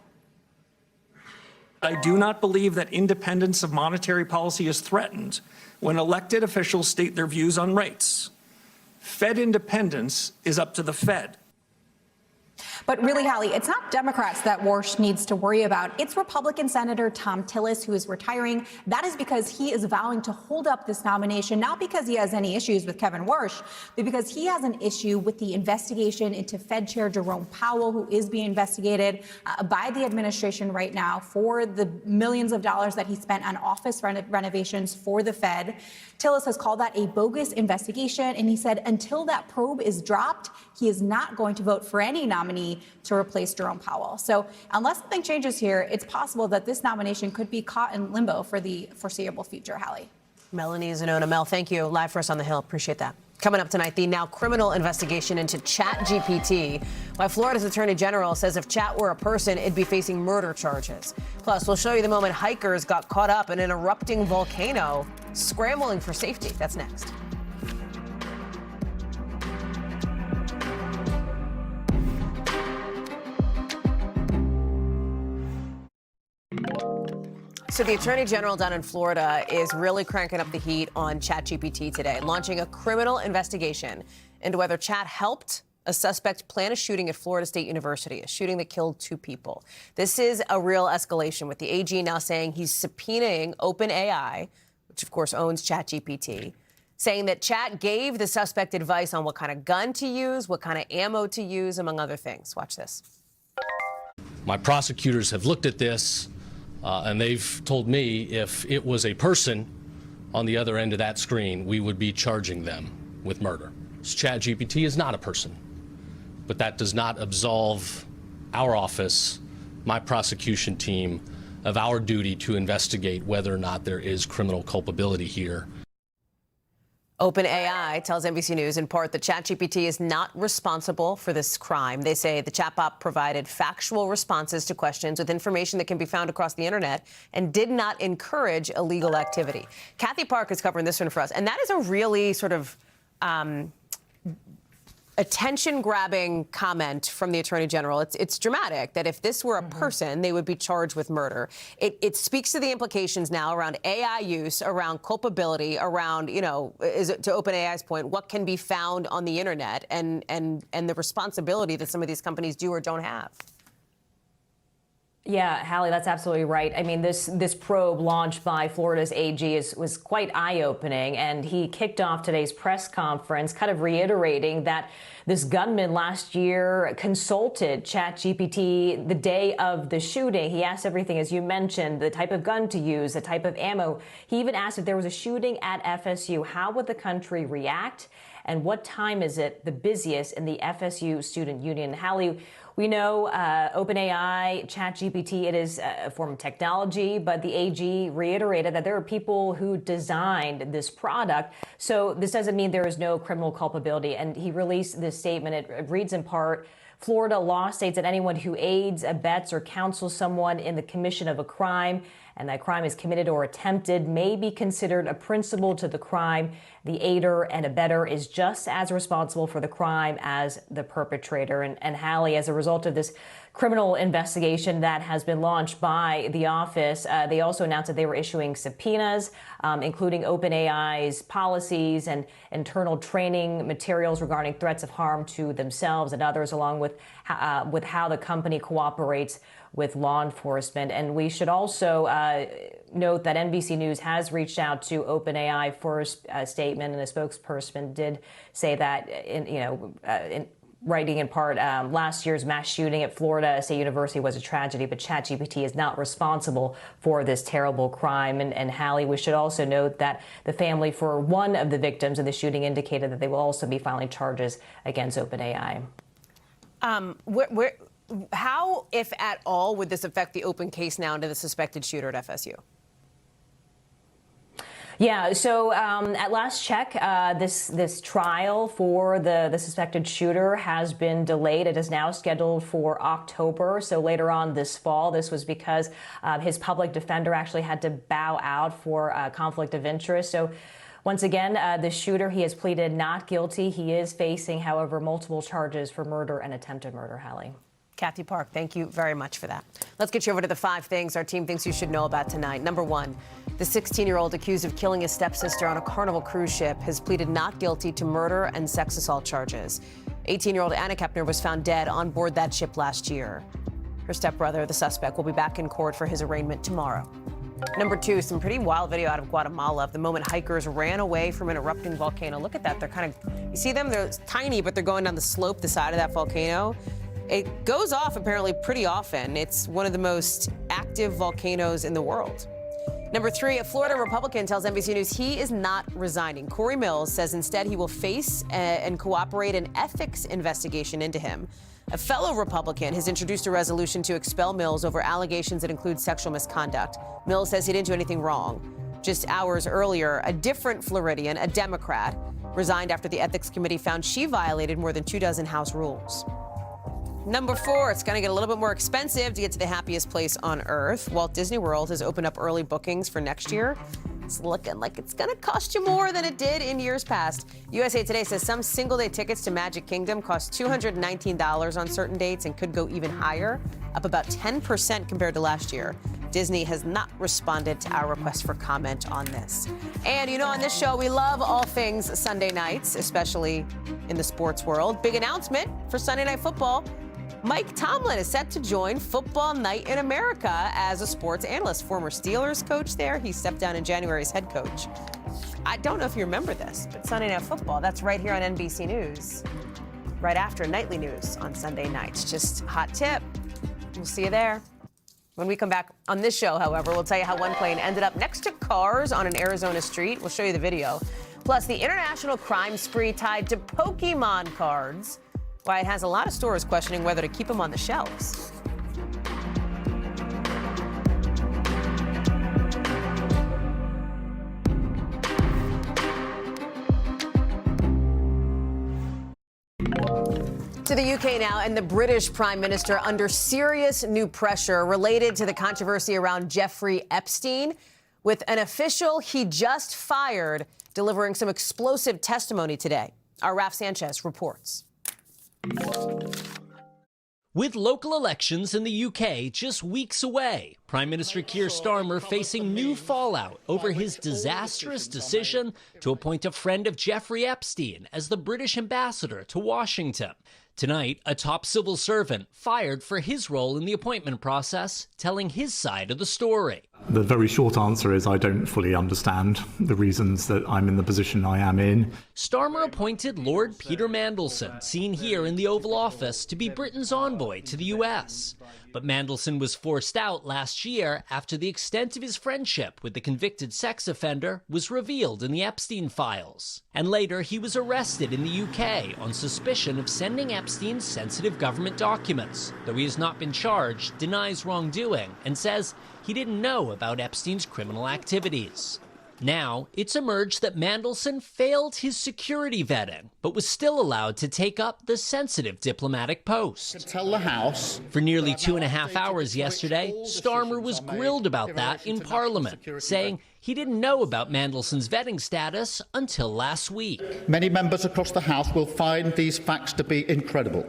I do not believe that independence of monetary policy is threatened when elected officials state their views on rates. Fed independence is up to the Fed. But really, Hallie, it's not Democrats that Warsh needs to worry about. It's Republican Senator Tom Tillis, who is retiring. That is because he is vowing to hold up this nomination, not because he has any issues with Kevin Warsh, but because he has an issue with the investigation into Fed Chair Jerome Powell, who is being investigated by the administration right now for the millions of dollars that he spent on office renovations for the Fed. Tillis has called that a bogus investigation, and he said until that probe is dropped, he is not going to vote for any nominee nominee to replace Jerome Powell. So unless something changes here, it's possible that this nomination could be caught in limbo for the foreseeable future, Hallie. Melanie Zanona. Mel, thank you. Live for us on the Hill. Appreciate that. Coming up tonight, the now criminal investigation into ChatGPT. Why Florida's Attorney General says if Chat were a person, it'd be facing murder charges. Plus, we'll show you the moment hikers got caught up in an erupting volcano, scrambling for safety. That's next. So the Attorney General down in Florida is really cranking up the heat on ChatGPT today, launching a criminal investigation into whether Chat helped a suspect plan a shooting at Florida State University, a shooting that killed 2 people. This is a real escalation, with the AG now saying he's subpoenaing OpenAI, which of course owns ChatGPT, saying that Chat gave the suspect advice on what kind of gun to use, what kind of ammo to use, among other things. Watch this. My prosecutors have looked at this. And they've told me if it was a person on the other end of that screen, we would be charging them with murder. ChatGPT is not a person, but that does not absolve our office, my prosecution team, of our duty to investigate whether or not there is criminal culpability here. OpenAI tells NBC News in part that ChatGPT is not responsible for this crime. They say the chatbot provided factual responses to questions with information that can be found across the internet and did not encourage illegal activity. Kathy Park is covering this one for us, and that is a really sort of attention-grabbing comment from the Attorney General. It's dramatic that if this were a person, they would be charged with murder. It speaks to the implications now around AI use, around culpability, around, to OpenAI's point, what can be found on the internet and the responsibility that some of these companies do or don't have. Yeah, Hallie, that's absolutely right. I mean, this probe launched by Florida's AG was quite eye-opening, and he kicked off today's press conference kind of reiterating that this gunman last year consulted ChatGPT the day of the shooting. He asked everything, as you mentioned, the type of gun to use, the type of ammo. He even asked if there was a shooting at FSU, how would the country react, and what time is it the busiest in the FSU Student Union? Hallie, we know OpenAI, ChatGPT, it is a form of technology, but the AG reiterated that there are people who designed this product. So this doesn't mean there is no criminal culpability. And he released this statement. It reads in part, Florida law states that anyone who aids, abets, or counsels someone in the commission of a crime, and that crime is committed or attempted, may be considered a principal to the crime. The aider and abettor is just as responsible for the crime as the perpetrator. And Hallie, as a result of this criminal investigation that has been launched by the office, they also announced that they were issuing subpoenas, including OpenAI's policies and internal training materials regarding threats of harm to themselves and others, along with how the company cooperates with law enforcement. And we should also note that NBC News has reached out to OpenAI for a statement, and a spokesperson did say that, in writing in part, last year's mass shooting at Florida State University was a tragedy, but ChatGPT is not responsible for this terrible crime. And Hallie, we should also note that the family for one of the victims of the shooting indicated that they will also be filing charges against OpenAI. How, if at all, would this affect the open case now into the suspected shooter at FSU? Yeah, so at last check, this trial for the suspected shooter has been delayed. It is now scheduled for October, so later on this fall. This was because his public defender actually had to bow out for conflict of interest. So once again, the shooter, he has pleaded not guilty. He is facing, however, multiple charges for murder and attempted murder, Hallie. Kathy Park, thank you very much for that. Let's get you over to the 5 things our team thinks you should know about tonight. Number 1, the 16-year-old accused of killing his stepsister on a Carnival cruise ship has pleaded not guilty to murder and sex assault charges. 18-year-old Anna Kepner was found dead on board that ship last year. Her stepbrother, the suspect, will be back in court for his arraignment tomorrow. Number 2, some pretty wild video out of Guatemala of the moment hikers ran away from an erupting volcano. Look at that. They're kind of, you see them? They're tiny, but they're going down the slope, the side of that volcano. It goes off apparently pretty often. It's one of the most active volcanoes in the world. Number 3, a Florida Republican tells NBC News he is not resigning. Corey Mills says instead he will face and cooperate an ethics investigation into him. A fellow Republican has introduced a resolution to expel Mills over allegations that include sexual misconduct. Mills says he didn't do anything wrong. Just hours earlier, a different Floridian, a Democrat, resigned after the ethics committee found she violated more than 24 House rules. Number 4, it's going to get a little bit more expensive to get to the happiest place on earth. Walt Disney World has opened up early bookings for next year. It's looking like it's going to cost you more than it did in years past. USA Today says some single-day tickets to Magic Kingdom cost $219 on certain dates and could go even higher, up about 10% compared to last year. Disney has not responded to our request for comment on this. And you know, on this show, we love all things Sunday nights, especially in the sports world. Big announcement for Sunday Night Football. Mike Tomlin is set to join Football Night in America as a sports analyst. Former Steelers coach there. He stepped down in January as head coach. I don't know if you remember this, but Sunday Night Football, that's right here on NBC News, right after nightly news on Sunday nights. Just hot tip. We'll see you there. When we come back on this show, however, we'll tell you how one plane ended up next to cars on an Arizona street. We'll show you the video. Plus, the international crime spree tied to Pokemon cards. Why it has a lot of stores questioning whether to keep them on the shelves. To the UK now, and the British Prime Minister under serious new pressure related to the controversy around Jeffrey Epstein, with an official he just fired delivering some explosive testimony today. Our Raf Sanchez reports. With local elections in the UK just weeks away, Prime Minister Keir Starmer facing new fallout over his disastrous decision to appoint a friend of Jeffrey Epstein as the British ambassador to Washington. Tonight, a top civil servant fired for his role in the appointment process, telling his side of the story. The very short answer is I don't fully understand the reasons that I'm in the position I am in. Starmer appointed Lord Peter Mandelson, seen here in the Oval Office, to be Britain's envoy to the US. But Mandelson was forced out last year after the extent of his friendship with the convicted sex offender was revealed in the Epstein files. And later, he was arrested in the UK on suspicion of sending Epstein's sensitive government documents. Though he has not been charged, denies wrongdoing, and says he didn't know about Epstein's criminal activities. Now, it's emerged that Mandelson failed his security vetting, but was still allowed to take up the sensitive diplomatic post. Tell the House. For nearly 2.5 hours yesterday, Starmer was grilled about that in Parliament, saying he didn't know about Mandelson's vetting status until last week. Many members across the House will find these facts to be incredible.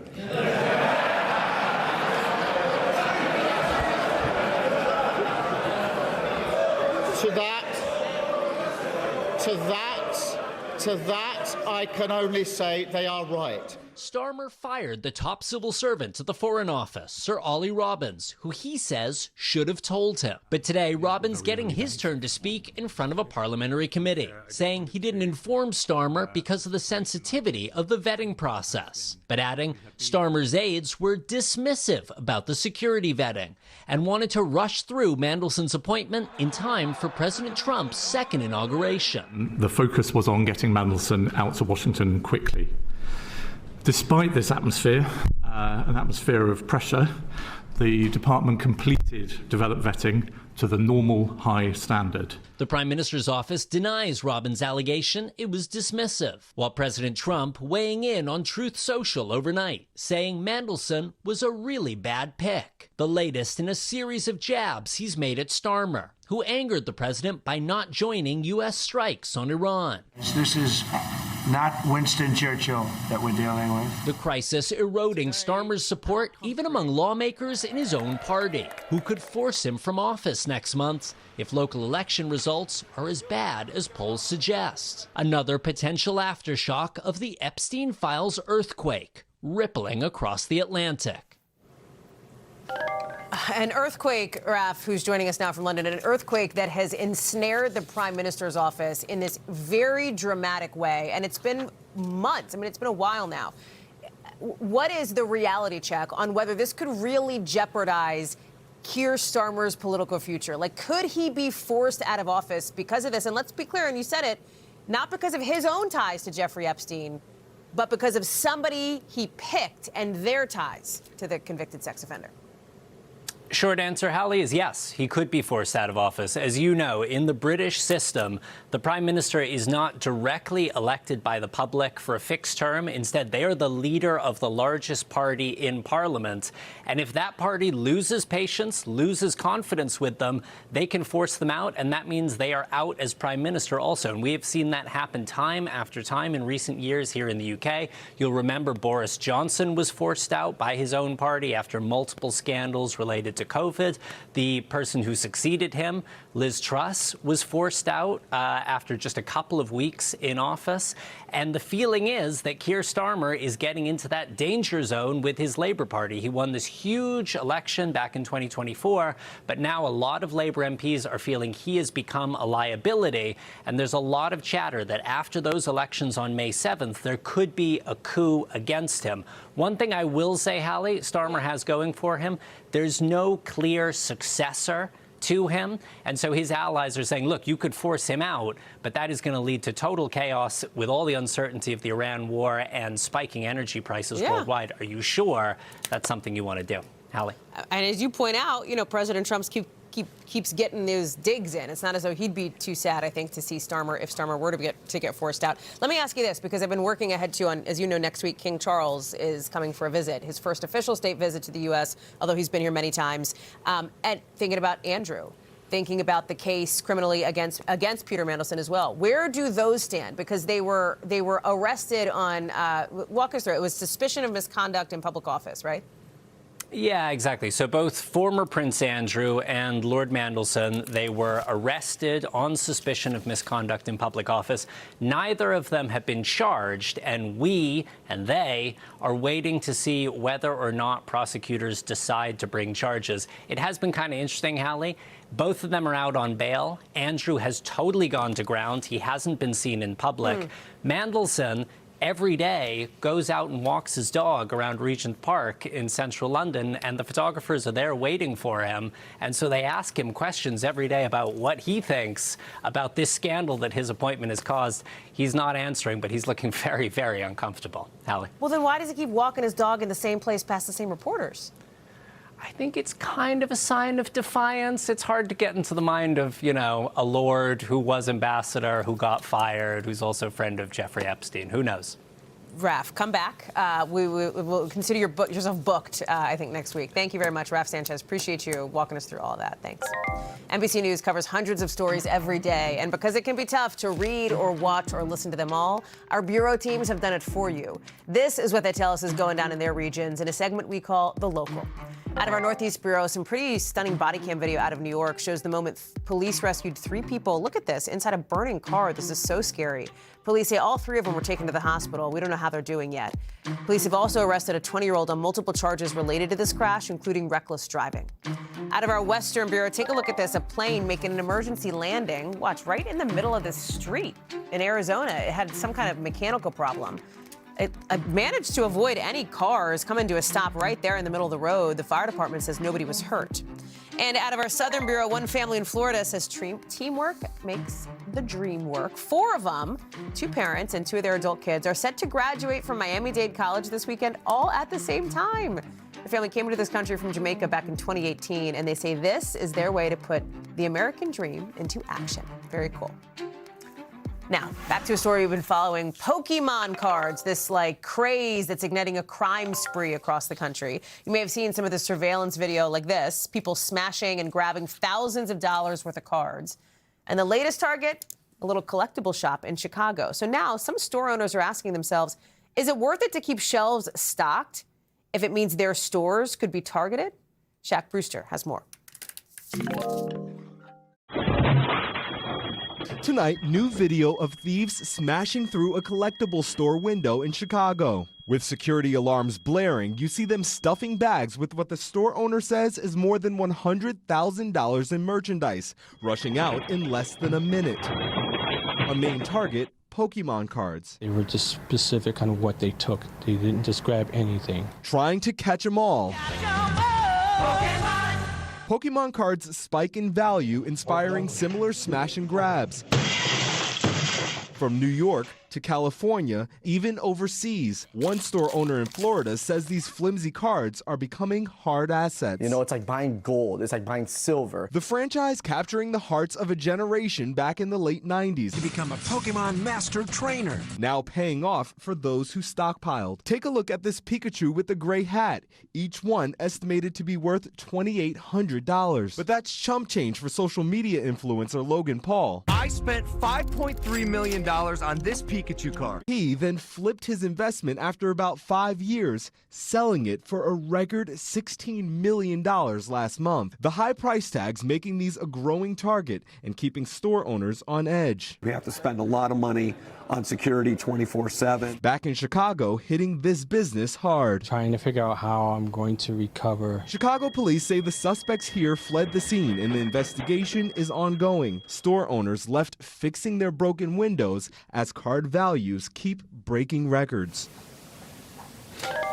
To that, I can only say they are right. Starmer fired the top civil servant at the Foreign Office, Sir Ollie Robbins, who he says should have told him. But today, Robbins getting his turn to speak in front of a parliamentary committee, saying he didn't inform Starmer because of the sensitivity of the vetting process, but adding Starmer's aides were dismissive about the security vetting and wanted to rush through Mandelson's appointment in time for President Trump's second inauguration. The focus was on getting Mandelson out to Washington quickly. Despite this atmosphere, an atmosphere of pressure, the department completed developed vetting to the normal high standard. The Prime Minister's office denies Robbins' allegation it was dismissive, while President Trump weighing in on Truth Social overnight, saying Mandelson was a really bad pick. The latest in a series of jabs he's made at Starmer, who angered the president by not joining U.S. strikes on Iran. This is not Winston Churchill that we're dealing with. The crisis eroding Starmer's support even among lawmakers in his own party, who could force him from office next month if local election results are as bad as polls suggest. Another potential aftershock of the Epstein files earthquake, rippling across the Atlantic. An earthquake, Raf, who's joining us now from London, an earthquake that has ensnared the Prime Minister's office in this very dramatic way. And it's been months. I mean, it's been a while now. What is the reality check on whether this could really jeopardize Keir Starmer's political future? Like, could he be forced out of office because of this? And let's be clear, and you said it, not because of his own ties to Jeffrey Epstein, but because of somebody he picked and their ties to the convicted sex offender? Short answer, Hallie, is yes. He could be forced out of office. As you know, in the British system, the Prime Minister is not directly elected by the public for a fixed term. Instead, they are the leader of the largest party in Parliament. And if that party loses patience, loses confidence with them, they can force them out. And that means they are out as Prime Minister also. And we have seen that happen time after time in recent years here in the UK. You'll remember Boris Johnson was forced out by his own party after multiple scandals related to COVID. The person who succeeded him, Liz Truss, was forced out after just a couple of weeks in office. And the feeling is that Keir Starmer is getting into that danger zone with his Labour Party. He won this huge election back in 2024, but now a lot of Labour MPs are feeling he has become a liability. And there's a lot of chatter that after those elections on May 7th, there could be a coup against him. One thing I will say, Hallie, Starmer has going for him, there's no clear successor to him. And so his allies are saying, look, you could force him out, but that is going to lead to total chaos with all the uncertainty of the Iran war and spiking energy prices worldwide. Are you sure that's something you want to do? Hallie? And as you point out, you know, President Trump's keeps getting those digs in. It's not as though he'd be too sad, I think, to see Starmer if Starmer were to get forced out. Let me ask you this, because I've been working ahead to on, as you know, next week King Charles is coming for a visit, his first official state visit to the U.S., although he's been here many times. And thinking about Andrew, thinking about the case criminally against Peter Mandelson as well. Where do those stand? Because they were arrested on walk us through it. It was suspicion of misconduct in public office, right? Yeah, exactly. So both former Prince Andrew and Lord Mandelson, they were arrested on suspicion of misconduct in public office. Neither of them have been charged, and we and they are waiting to see whether or not prosecutors decide to bring charges. It has been kind of interesting, Hallie. Both of them are out on bail. Andrew has totally gone to ground. He hasn't been seen in public. Mandelson every day goes out and walks his dog around Regent Park in central London, and the photographers are there waiting for him. And so they ask him questions every day about what he thinks about this scandal that his appointment has caused. He's not answering, but he's looking very, very uncomfortable. Hallie? Well, then why does he keep walking his dog in the same place past the same reporters? I think it's kind of a sign of defiance. It's hard to get into the mind of, you know, a lord who was ambassador, who got fired, who's also a friend of Jeffrey Epstein. Who knows? Raf, come back. We will consider yourself booked, I think, next week. Thank you very much, Raf Sanchez. Appreciate you walking us through all of that. Thanks. NBC News covers hundreds of stories every day, and because it can be tough to read or watch or listen to them all, our bureau teams have done it for you. This is what they tell us is going down in their regions in a segment we call The Local. Out of our Northeast Bureau, some pretty stunning body cam video out of New York shows the moment police rescued 3 people. Look at this, inside a burning car. This is so scary. Police say all 3 of them were taken to the hospital. We don't know how they're doing yet. Police have also arrested a 20-year-old on multiple charges related to this crash, including reckless driving. Out of our Western Bureau, take a look at this. A plane making an emergency landing, watch, right in the middle of this street in Arizona. It had some kind of mechanical problem. It managed to avoid any cars coming to a stop right there in the middle of the road. The fire department says nobody was hurt. And out of our Southern Bureau, one family in Florida says teamwork makes the dream work. 4 of them, 2 parents and 2 of their adult kids, are set to graduate from Miami-Dade College this weekend, all at the same time. The family came into this country from Jamaica back in 2018, and they say this is their way to put the American dream into action. Very cool. Now, back to a story we've been following. Pokemon cards, this craze that's igniting a crime spree across the country. You may have seen some of the surveillance video like this, people smashing and grabbing thousands of dollars worth of cards. And the latest target, a little collectible shop in Chicago. So now some store owners are asking themselves, is it worth it to keep shelves stocked if it means their stores could be targeted? Shaq Brewster has more. Tonight, new video of thieves smashing through a collectible store window in Chicago. With security alarms blaring, you see them stuffing bags with what the store owner says is more than $100,000 in merchandise, rushing out in less than a minute. A main target, Pokemon cards. They were just specific on what they took. They didn't just grab anything. Trying to catch them all. Pokemon cards spike in value, inspiring similar smash and grabs. From New York to California, even overseas. One store owner in Florida says these flimsy cards are becoming hard assets. You know, it's like buying gold. It's like buying silver. The franchise capturing the hearts of a generation back in the late 90s. To become a Pokemon master trainer. Now paying off for those who stockpiled. Take a look at this Pikachu with the gray hat. Each one estimated to be worth $2,800. But that's chump change for social media influencer Logan Paul. I spent $5.3 million on this Pikachu card. He then flipped his investment after about 5 years, selling it for a record $16 million last month. The high price tags making these a growing target and keeping store owners on edge. We have to spend a lot of money on security 24/7. Back in Chicago, hitting this business hard. Trying to figure out how I'm going to recover. Chicago police say the suspects here fled the scene and the investigation is ongoing. Store owners left fixing their broken windows as card values keep breaking records.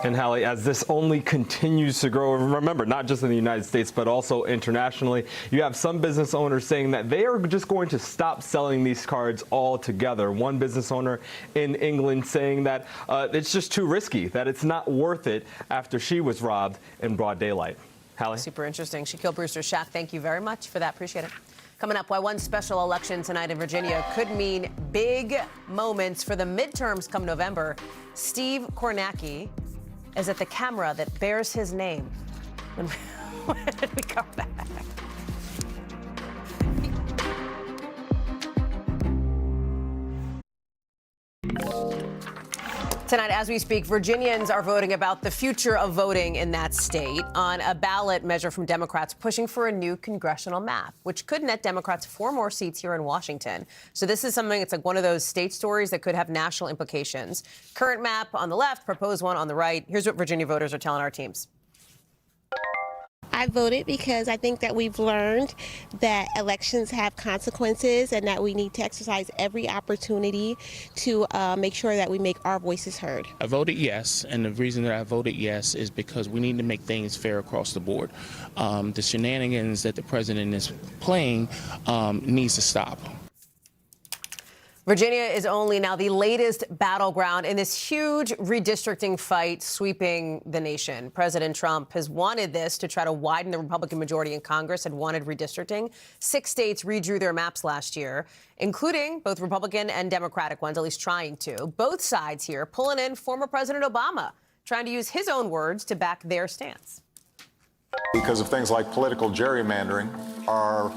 And Hallie, as this only continues to grow, remember, not just in the United States, but also internationally, you have some business owners saying that they are just going to stop selling these cards altogether. One business owner in England saying that it's just too risky, that it's not worth it after she was robbed in broad daylight. Hallie? Super interesting. Shaquille Brewster-Shaq, thank you very much for that. Appreciate it. Coming up, why one special election tonight in Virginia could mean big moments for the midterms come November. Steve Kornacki is at the camera that bears his name. When we come back. Tonight, as we speak, Virginians are voting about the future of voting in that state on a ballot measure from Democrats pushing for a new congressional map, which could net Democrats 4 more seats here in Washington. So this is something, it's like one of those state stories that could have national implications. Current map on the left, proposed one on the right. Here's what Virginia voters are telling our teams. I voted because I think that we've learned that elections have consequences and that we need to exercise every opportunity to make sure that we make our voices heard. I voted yes, and the reason that I voted yes is because we need to make things fair across the board. The shenanigans that the president is playing needs to stop. Virginia is only now the latest battleground in this huge redistricting fight sweeping the nation. President Trump has wanted this to try to widen the Republican majority in Congress, had wanted redistricting. 6 states redrew their maps last year, including both Republican and Democratic ones, at least trying to. Both sides here pulling in former President Obama, trying to use his own words to back their stance. Because of things like political gerrymandering, our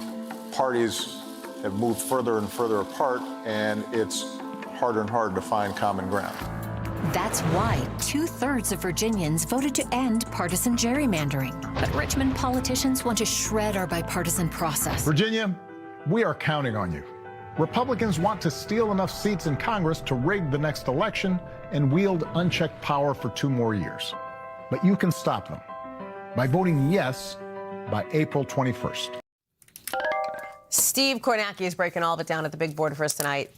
parties have moved further and further apart, and it's harder and harder to find common ground. That's why 2/3 of Virginians voted to end partisan gerrymandering. But Richmond politicians want to shred our bipartisan process. Virginia, we are counting on you. Republicans want to steal enough seats in Congress to rig the next election and wield unchecked power for 2 more years. But you can stop them by voting yes by April 21st. Steve Kornacki is breaking all of it down at the big board for us tonight.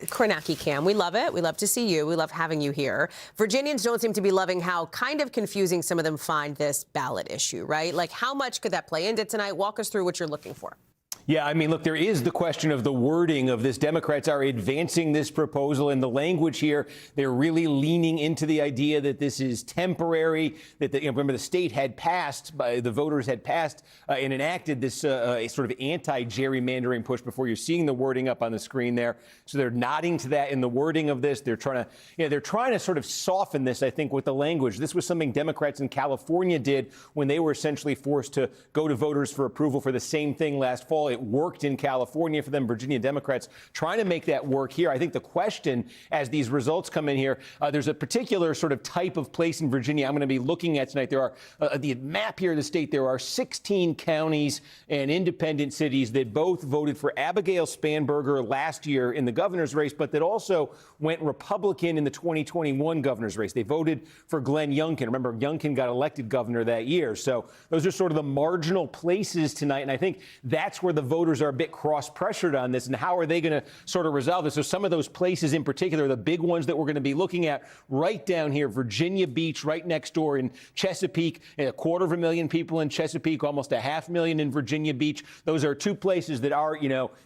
Kornacki Cam, we love it. We love to see you. We love having you here. Virginians don't seem to be loving how kind of confusing some of them find this ballot issue, right? Like, how much could that play into tonight? Walk us through what you're looking for. Yeah, I mean, look, there is the question of the wording of this. Democrats are advancing this proposal, and the language here, they're really leaning into the idea that this is temporary, that remember the state had passed, the voters had passed and enacted this sort of anti-gerrymandering push before. You're seeing the wording up on the screen there. So they're nodding to that in the wording of this. They're trying to sort of soften this, I think, with the language. This was something Democrats in California did when they were essentially forced to go to voters for approval for the same thing last fall. It worked in California for them. Virginia Democrats trying to make that work here. I think the question, as these results come in here, there's a particular sort of type of place in Virginia I'm going to be looking at tonight. There are the map here of the state. There are 16 counties and independent cities that both voted for Abigail Spanberger last year in the governor's race, but that also went Republican in the 2021 governor's race. They voted for Glenn Youngkin. Remember, Youngkin got elected governor that year. So those are sort of the marginal places tonight. And I think that's where the voters are a bit cross-pressured on this, and how are they going to sort of resolve this? So some of those places in particular, the big ones that we're going to be looking at right down here, Virginia Beach, right next door in Chesapeake, 250,000 people in Chesapeake, almost 500,000 in Virginia Beach. Those are two places that are,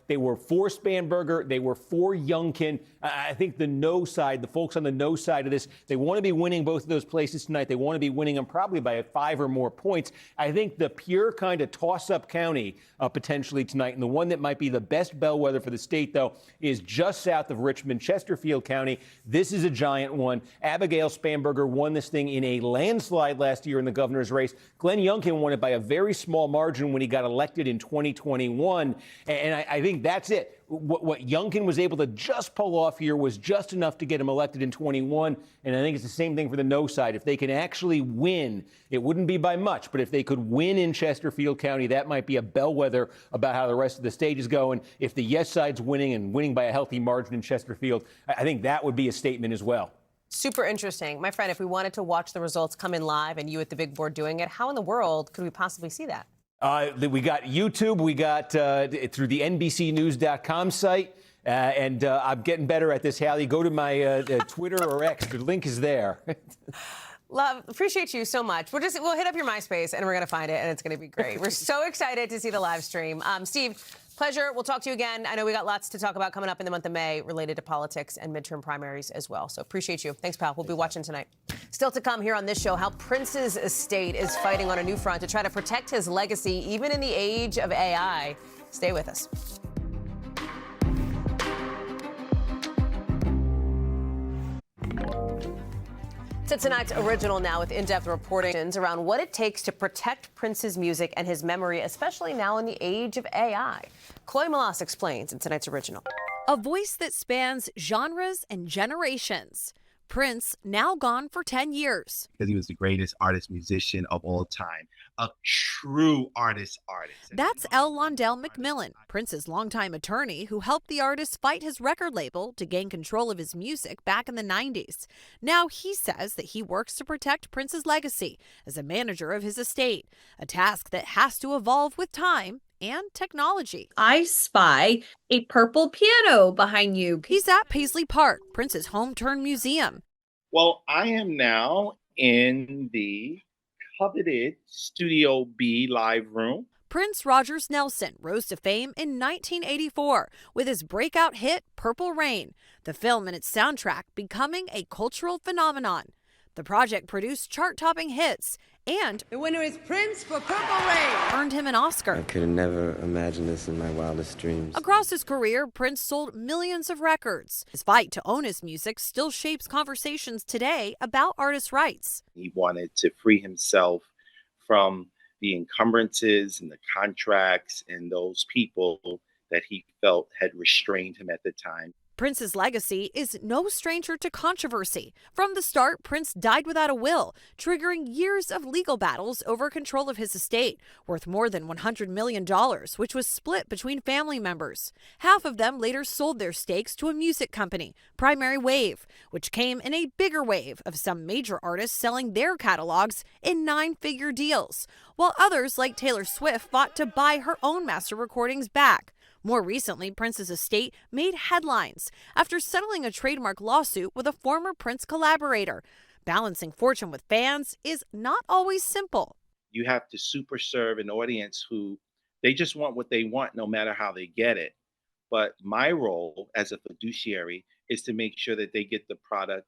they were for Spanberger, they were for Youngkin. I think the no side, the folks on the no side of this, they want to be winning both of those places tonight. They want to be winning them probably by 5 or more points. I think the pure kind of toss-up county potentially tonight, and the one that might be the best bellwether for the state, though, is just south of Richmond, Chesterfield County. This is a giant one. Abigail Spanberger won this thing in a landslide last year in the governor's race. Glenn Youngkin won it by a very small margin when he got elected in 2021. And I think that's it. What Youngkin was able to just pull off here was just enough to get him elected in 21. And I think it's the same thing for the no side. If they can actually win, it wouldn't be by much, but if they could win in Chesterfield County, that might be a bellwether about how the rest of the state is going. If the yes side's winning and winning by a healthy margin in Chesterfield, I think that would be a statement as well. Super interesting. My friend, if we wanted to watch the results come in live and you at the big board doing it, how in the world could we possibly see that? We got YouTube. We got through the NBCnews.com site. And I'm getting better at this, Hallie. Go to my Twitter or X. The link is there. Love, appreciate you so much. We'll hit up your MySpace and we're going to find it and it's going to be great. We're so excited to see the live stream. Steve, pleasure. We'll talk to you again. I know we got lots to talk about coming up in the month of May related to politics and midterm primaries as well. So appreciate you. Thanks, pal. We'll be watching tonight. Still to come here on this show, how Prince's estate is fighting on a new front to try to protect his legacy, even in the age of AI. Stay with us. To tonight's original now with in-depth reporting around what it takes to protect Prince's music and his memory, especially now in the age of AI. Chloe Malas explains in tonight's original. A voice that spans genres and generations. Prince, now gone for 10 years. Because he was the greatest artist musician of all time, a true artist. That's L. Londell McMillan, Prince's longtime attorney who helped the artist fight his record label to gain control of his music back in the 90s. Now he says that he works to protect Prince's legacy as a manager of his estate, a task that has to evolve with time and technology. I spy a purple piano behind you. He's at Paisley Park, Prince's home-turned museum. Well, I am now in the coveted Studio B live room. Prince Rogers Nelson rose to fame in 1984 with his breakout hit Purple Rain, the film and its soundtrack becoming a cultural phenomenon. The project produced chart-topping hits and the winner is Prince for Purple Rain. Earned him an Oscar. I could have never imagined this in my wildest dreams. Across his career, Prince sold millions of records. His fight to own his music still shapes conversations today about artists' rights. He wanted to free himself from the encumbrances and the contracts and those people that he felt had restrained him at the time. Prince's legacy is no stranger to controversy. From the start, Prince died without a will, triggering years of legal battles over control of his estate, worth more than $100 million, which was split between family members. Half of them later sold their stakes to a music company, Primary Wave, which came in a bigger wave of some major artists selling their catalogs in 9-figure deals, while others, like Taylor Swift, fought to buy her own master recordings back. More recently, Prince's estate made headlines after settling a trademark lawsuit with a former Prince collaborator. Balancing fortune with fans is not always simple. You have to super serve an audience who they just want what they want no matter how they get it. But my role as a fiduciary is to make sure that they get the product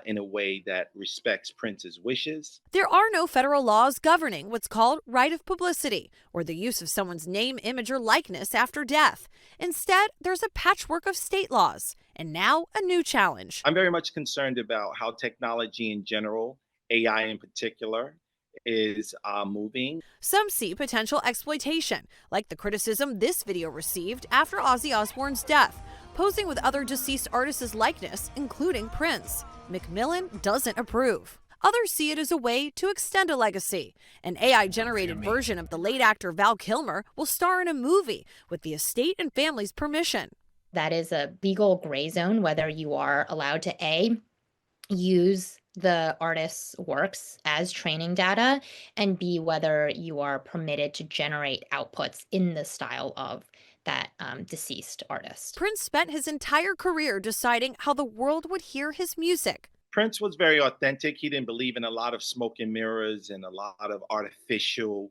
in a way that respects Prince's wishes. There are no federal laws governing what's called right of publicity, or the use of someone's name, image, or likeness after death. Instead, there's a patchwork of state laws, and now a new challenge. I'm very much concerned about how technology in general, AI in particular, is moving. Some see potential exploitation, like the criticism this video received after Ozzy Osbourne's death, posing with other deceased artists' likeness, including Prince. McMillan doesn't approve. Others see it as a way to extend a legacy. An AI-generated version of the late actor Val Kilmer will star in a movie with the estate and family's permission. That is a legal gray zone, whether you are allowed to A, use the artist's works as training data, and B, whether you are permitted to generate outputs in the style of that deceased artist. Prince spent his entire career deciding how the world would hear his music. Prince was very authentic. He didn't believe in a lot of smoke and mirrors and a lot of artificial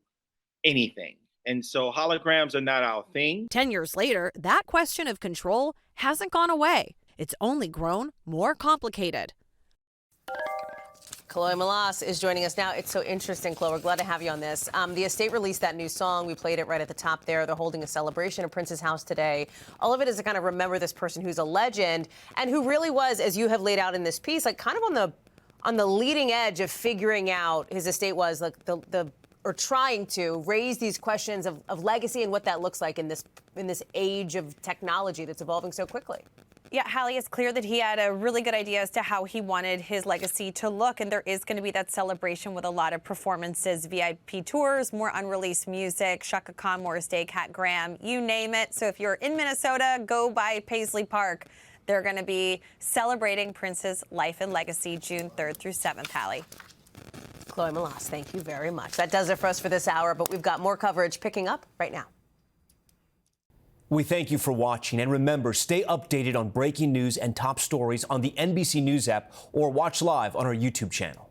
anything. And so holograms are not our thing. 10 years later, that question of control hasn't gone away. It's only grown more complicated. Chloe Malas is joining us now. It's so interesting, Chloe. We're glad to have you on this. The estate released that new song. We played it right at the top there. They're holding a celebration at Prince's house today. All of it is to kind of remember this person who's a legend and who really was, as you have laid out in this piece, like kind of on the leading edge of figuring out his estate was like or trying to raise these questions of legacy and what that looks like in this age of technology that's evolving so quickly. Yeah, Hallie, it's clear that he had a really good idea as to how he wanted his legacy to look, and there is going to be that celebration with a lot of performances, VIP tours, more unreleased music, Shaka Khan, Morris Day, Cat Graham, you name it. So if you're in Minnesota, go by Paisley Park. They're going to be celebrating Prince's life and legacy June 3rd through 7th, Hallie. Chloe Malas, thank you very much. That does it for us for this hour, but we've got more coverage picking up right now. We thank you for watching, and remember, stay updated on breaking news and top stories on the NBC News app or watch live on our YouTube channel.